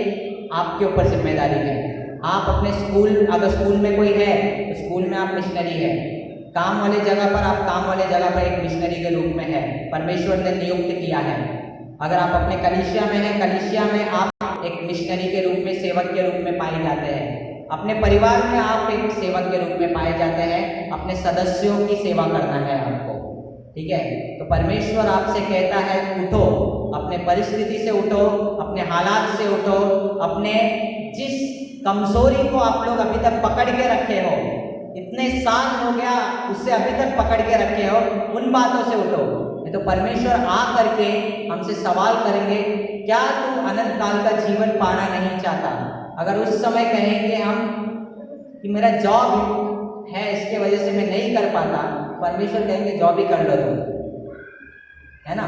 आपके ऊपर जिम्मेदारी है। आप अपने स्कूल, अगर स्कूल में कोई है तो स्कूल में आप मिशनरी है, काम वाले जगह पर आप काम वाले जगह पर एक मिशनरी के रूप में है, परमेश्वर ने नियुक्त किया है। अगर आप अपने कलीसिया में हैं, कलीसिया में आप एक मिशनरी के रूप में, सेवक के रूप में पाए जाते हैं। अपने परिवार में आप एक सेवक के रूप में पाए जाते हैं, अपने सदस्यों की सेवा करना है आपको, ठीक है। तो परमेश्वर आपसे कहता है उठो, अपने परिस्थिति से उठो, अपने हालात से उठो, अपने जिस कमजोरी को आप लोग अभी तक पकड़ के रखे हो, इतने साल हो गया उससे अभी तक पकड़ के रखे हो, उन बातों से उठो। नहीं तो परमेश्वर आ करके हमसे सवाल करेंगे, क्या तू अनंत काल का जीवन पाना नहीं चाहता? अगर उस समय कहेंगे हम कि मेरा जॉब है, इसके वजह से मैं नहीं कर पाता, परमेश्वर कहेंगे जॉब ही कर लो तुम, है ना।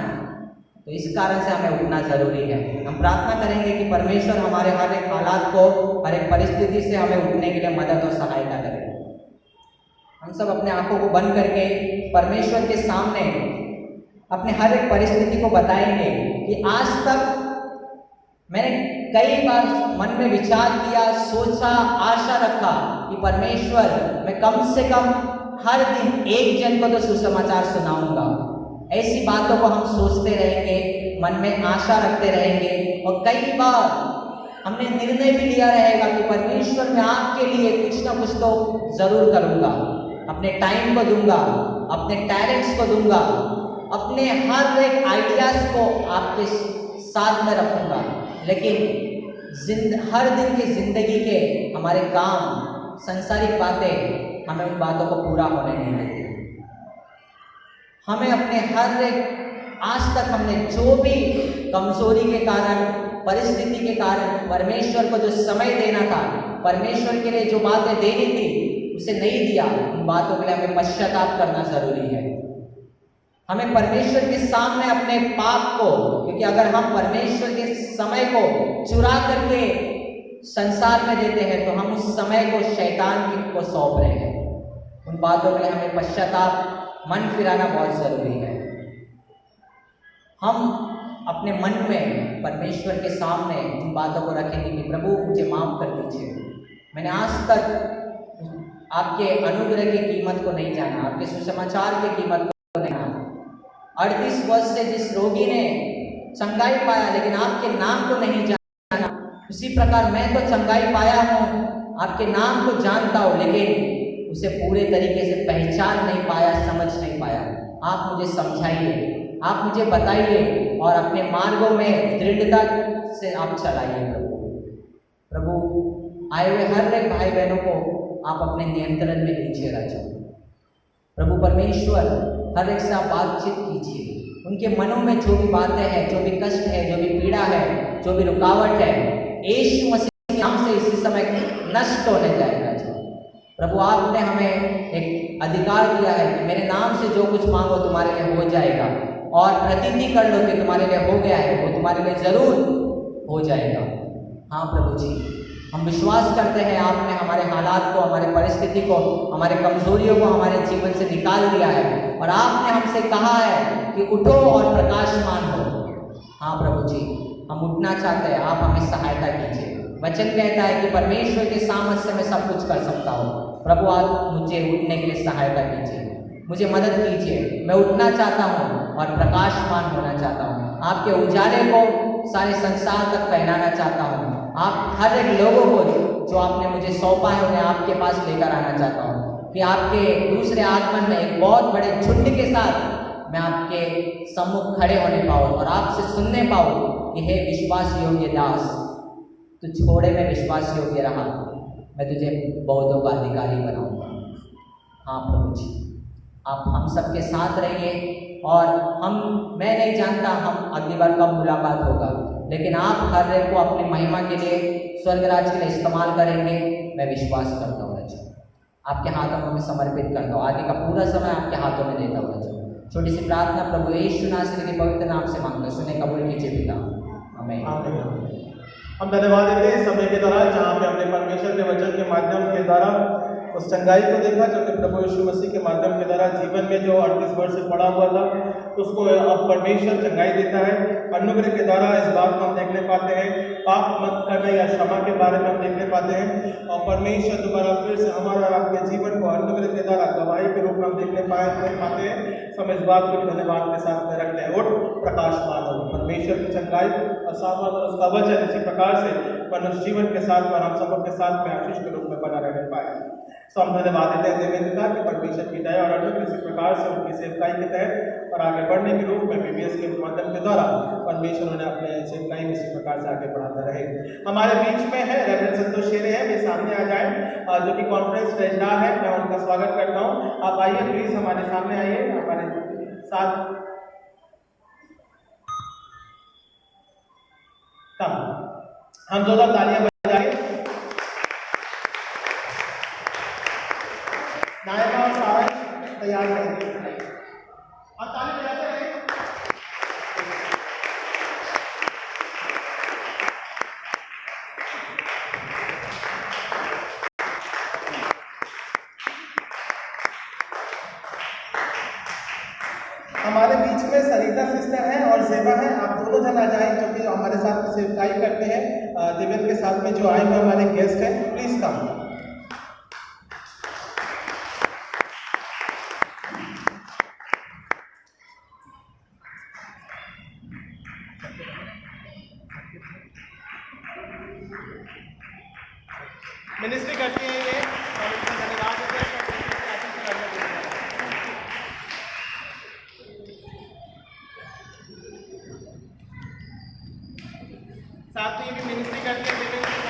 तो इस कारण से हमें उठना जरूरी है। हम प्रार्थना करेंगे कि परमेश्वर हमारे हर एक हालात को, हर एक परिस्थिति से हमें उठने के लिए मदद और सहायता करे। हम सब अपने आंखों को बंद करके परमेश्वर के सामने अपने हर एक परिस्थिति को बताएंगे कि आज तक मैंने कई बार मन में विचार किया, सोचा, आशा रखा कि परमेश्वर मैं कम से कम हर दिन एक जन को तो सुसमाचार सुनाऊंगा। ऐसी बातों को हम सोचते रहेंगे, मन में आशा रखते रहेंगे, और कई बार हमने निर्णय भी लिया रहेगा कि परमेश्वर मैं आपके लिए कुछ ना कुछ तो जरूर करूंगा, अपने टाइम को दूंगा, अपने टैलेंट्स को दूंगा, अपने हर एक आइडियाज को आपके साथ में रखूंगा। लेकिन हर दिन की जिंदगी के हमारे काम, संसारिक बातें हमें उन बातों को पूरा होने नहीं देती। हमें अपने हर एक, आज तक हमने जो भी कमजोरी के कारण, परिस्थिति के कारण परमेश्वर को जो समय देना था, परमेश्वर के लिए जो बातें देनी थी, उसे नहीं दिया। उन बातों के लिए हमें पश्चाताप करना जरूरी है। हमें परमेश्वर के सामने अपने पाप को, क्योंकि अगर हम परमेश्वर के समय को चुरा करके संसार में देते हैं तो हम उस समय को शैतान को सौंप रहे हैं। उन बातों के लिए हमें पश्चाताप, मन फिराना बहुत जरूरी है। हम अपने मन में परमेश्वर के सामने उन बातों को रखेंगे कि प्रभु मुझे माफ कर दीजिए, मैंने आज तक आपके अनुग्रह की कीमत को नहीं जाना, आपके सुसमाचार की कीमत को नहीं जाना। 38 वर्ष से जिस रोगी ने चंगाई पाया लेकिन आपके नाम को नहीं जाना, उसी प्रकार मैं तो चंगाई पाया हूँ, आपके नाम को जानता हूँ, लेकिन उसे पूरे तरीके से पहचान नहीं पाया, समझ नहीं पाया। आप मुझे समझाइए, आप मुझे बताइए और अपने मार्गों में दृढ़ता से आप चलाइए। प्रभु आए हुए हर एक भाई बहनों को आप अपने नियंत्रण में लीजिए राजा। प्रभु परमेश्वर हर एक से आप बातचीत कीजिए, उनके मनों में जो भी बातें हैं, जो भी कष्ट है, जो भी पीड़ा है, जो भी रुकावट है, यीशु मसीह के नाम से इसी समय नष्ट होने जाए राजा। प्रभु आपने हमें एक अधिकार दिया है कि मेरे नाम से जो कुछ मांगो तुम्हारे लिए हो जाएगा, और प्रतीति कर लो कि तुम्हारे लिए हो गया है, वो तुम्हारे लिए जरूर हो जाएगा। हाँ प्रभु जी, हम विश्वास करते हैं आपने हमारे हालात को, हमारे परिस्थिति को, हमारे कमजोरियों को हमारे जीवन से निकाल दिया है, और आपने हमसे कहा है कि उठो और प्रकाशमान हो। हाँ प्रभु जी, हम उठना चाहते हैं, आप हमें सहायता कीजिए। वचन कहता है कि परमेश्वर के सामर्थ्य से मैं सब कुछ कर सकता हूँ। प्रभु आप मुझे उठने के लिए सहायता कीजिए, मुझे मदद कीजिए। मैं उठना चाहता हूँ और प्रकाशमान होना चाहता हूँ, आपके उजाले को सारे संसार तक फैलाना चाहता हूँ। आप हर एक लोगों को जो आपने मुझे सौंपा है उन्हें आपके पास लेकर आना चाहता हूँ, कि आपके दूसरे आगमन में एक बहुत बड़े झुंड के साथ मैं आपके सम्मुख खड़े होने पाऊँ और आपसे सुनने पाऊँ कि हे विश्वास योग्य दास, तू छोड़े में विश्वास योग्य रहा, मैं तुझे बहुतों का अधिकारी बनाऊंगा। हाँ प्रभु जी, आप हम सबके साथ रहिए, और मैं नहीं जानता हम अगली बार कब मुलाकात होगा, लेकिन आप हर एक को अपनी महिमा के लिए, स्वर्गराज के लिए इस्तेमाल करेंगे, मैं विश्वास करता हूँ राजा। आपके हाथों में मैं समर्पित करता हूँ, आगे का पूरा समय आपके हाथों में देता हूँ राजा। छोटी सी प्रार्थना प्रभु यीशु नासरी के पवित्र नाम से मांगता, सुने कबूल कीजिए पिता, आमीन। हम धन्यवाद देते हैं इस समय के दौरान जहाँ पे हमने परमेश्वर के वचन के माध्यम के द्वारा उस चंगाई को देखा जो कि प्रभु यीशु मसीह के माध्यम के द्वारा जीवन में जो 38 वर्ष से पड़ा हुआ था, उसको अब परमेश्वर चंगाई देता है। अनुग्रह के द्वारा इस बात को हम देखने पाते हैं, पाप मत करना या क्षमा के बारे में हम देखने पाते हैं, और परमेश्वर दोबारा फिर से हमारा और आपके जीवन को अनुग्रह के द्वारा गवाही के रूप में हम देखने पाते हैं। हम इस बात को धन्यवाद के साथ में रखते हैं। उठ प्रकाशमान हो, परमेश्वर की चंगाई और सामर्थ और उसका वचन इसी प्रकार से मनुष्य जीवन के साथ और हम सबों के साथ में आशीष के रूप में बना रहने पाए। तो हम धन्यवाद देते हैं देवेंद्र कि परमेश्वर की दया और अनुग्रह इसी प्रकार से उनकी सेवकाई के तहत और आगे बढ़ने के रूप में बीबीएस के माध्यम के द्वारा परमेश्वर उन्हें अपने सेवकाई में इसी प्रकार से आगे बढ़ाता रहे। हमारे बीच में है रेवरेंड संतोष शेरे हैं, वे सामने आ जाए, जो कि कॉन्फ्रेंस रजिस्ट्रार है। मैं उनका स्वागत करता हूँ। आप आइए प्लीज, हमारे सामने आइए, हमारे साथ हम जोरदार तालियां बजाएं। नायका और सारंग तैयार रहेंगे और ताली बजाते रहें। हमारे बीच में सरिता सिस्टर है और जेबा है, आप दोनों जन आ जाएं, जो कि हमारे साथ में सेवकाई करते हैं। देवेंद्र के साथ में जो आए हुए हमारे गेस्ट हैं, प्लीज कम। मिनिस्ट्री करती है ये, और इनका धन्यवाद देते हैं। साथ में भी मिनिस्ट्री करते हैं।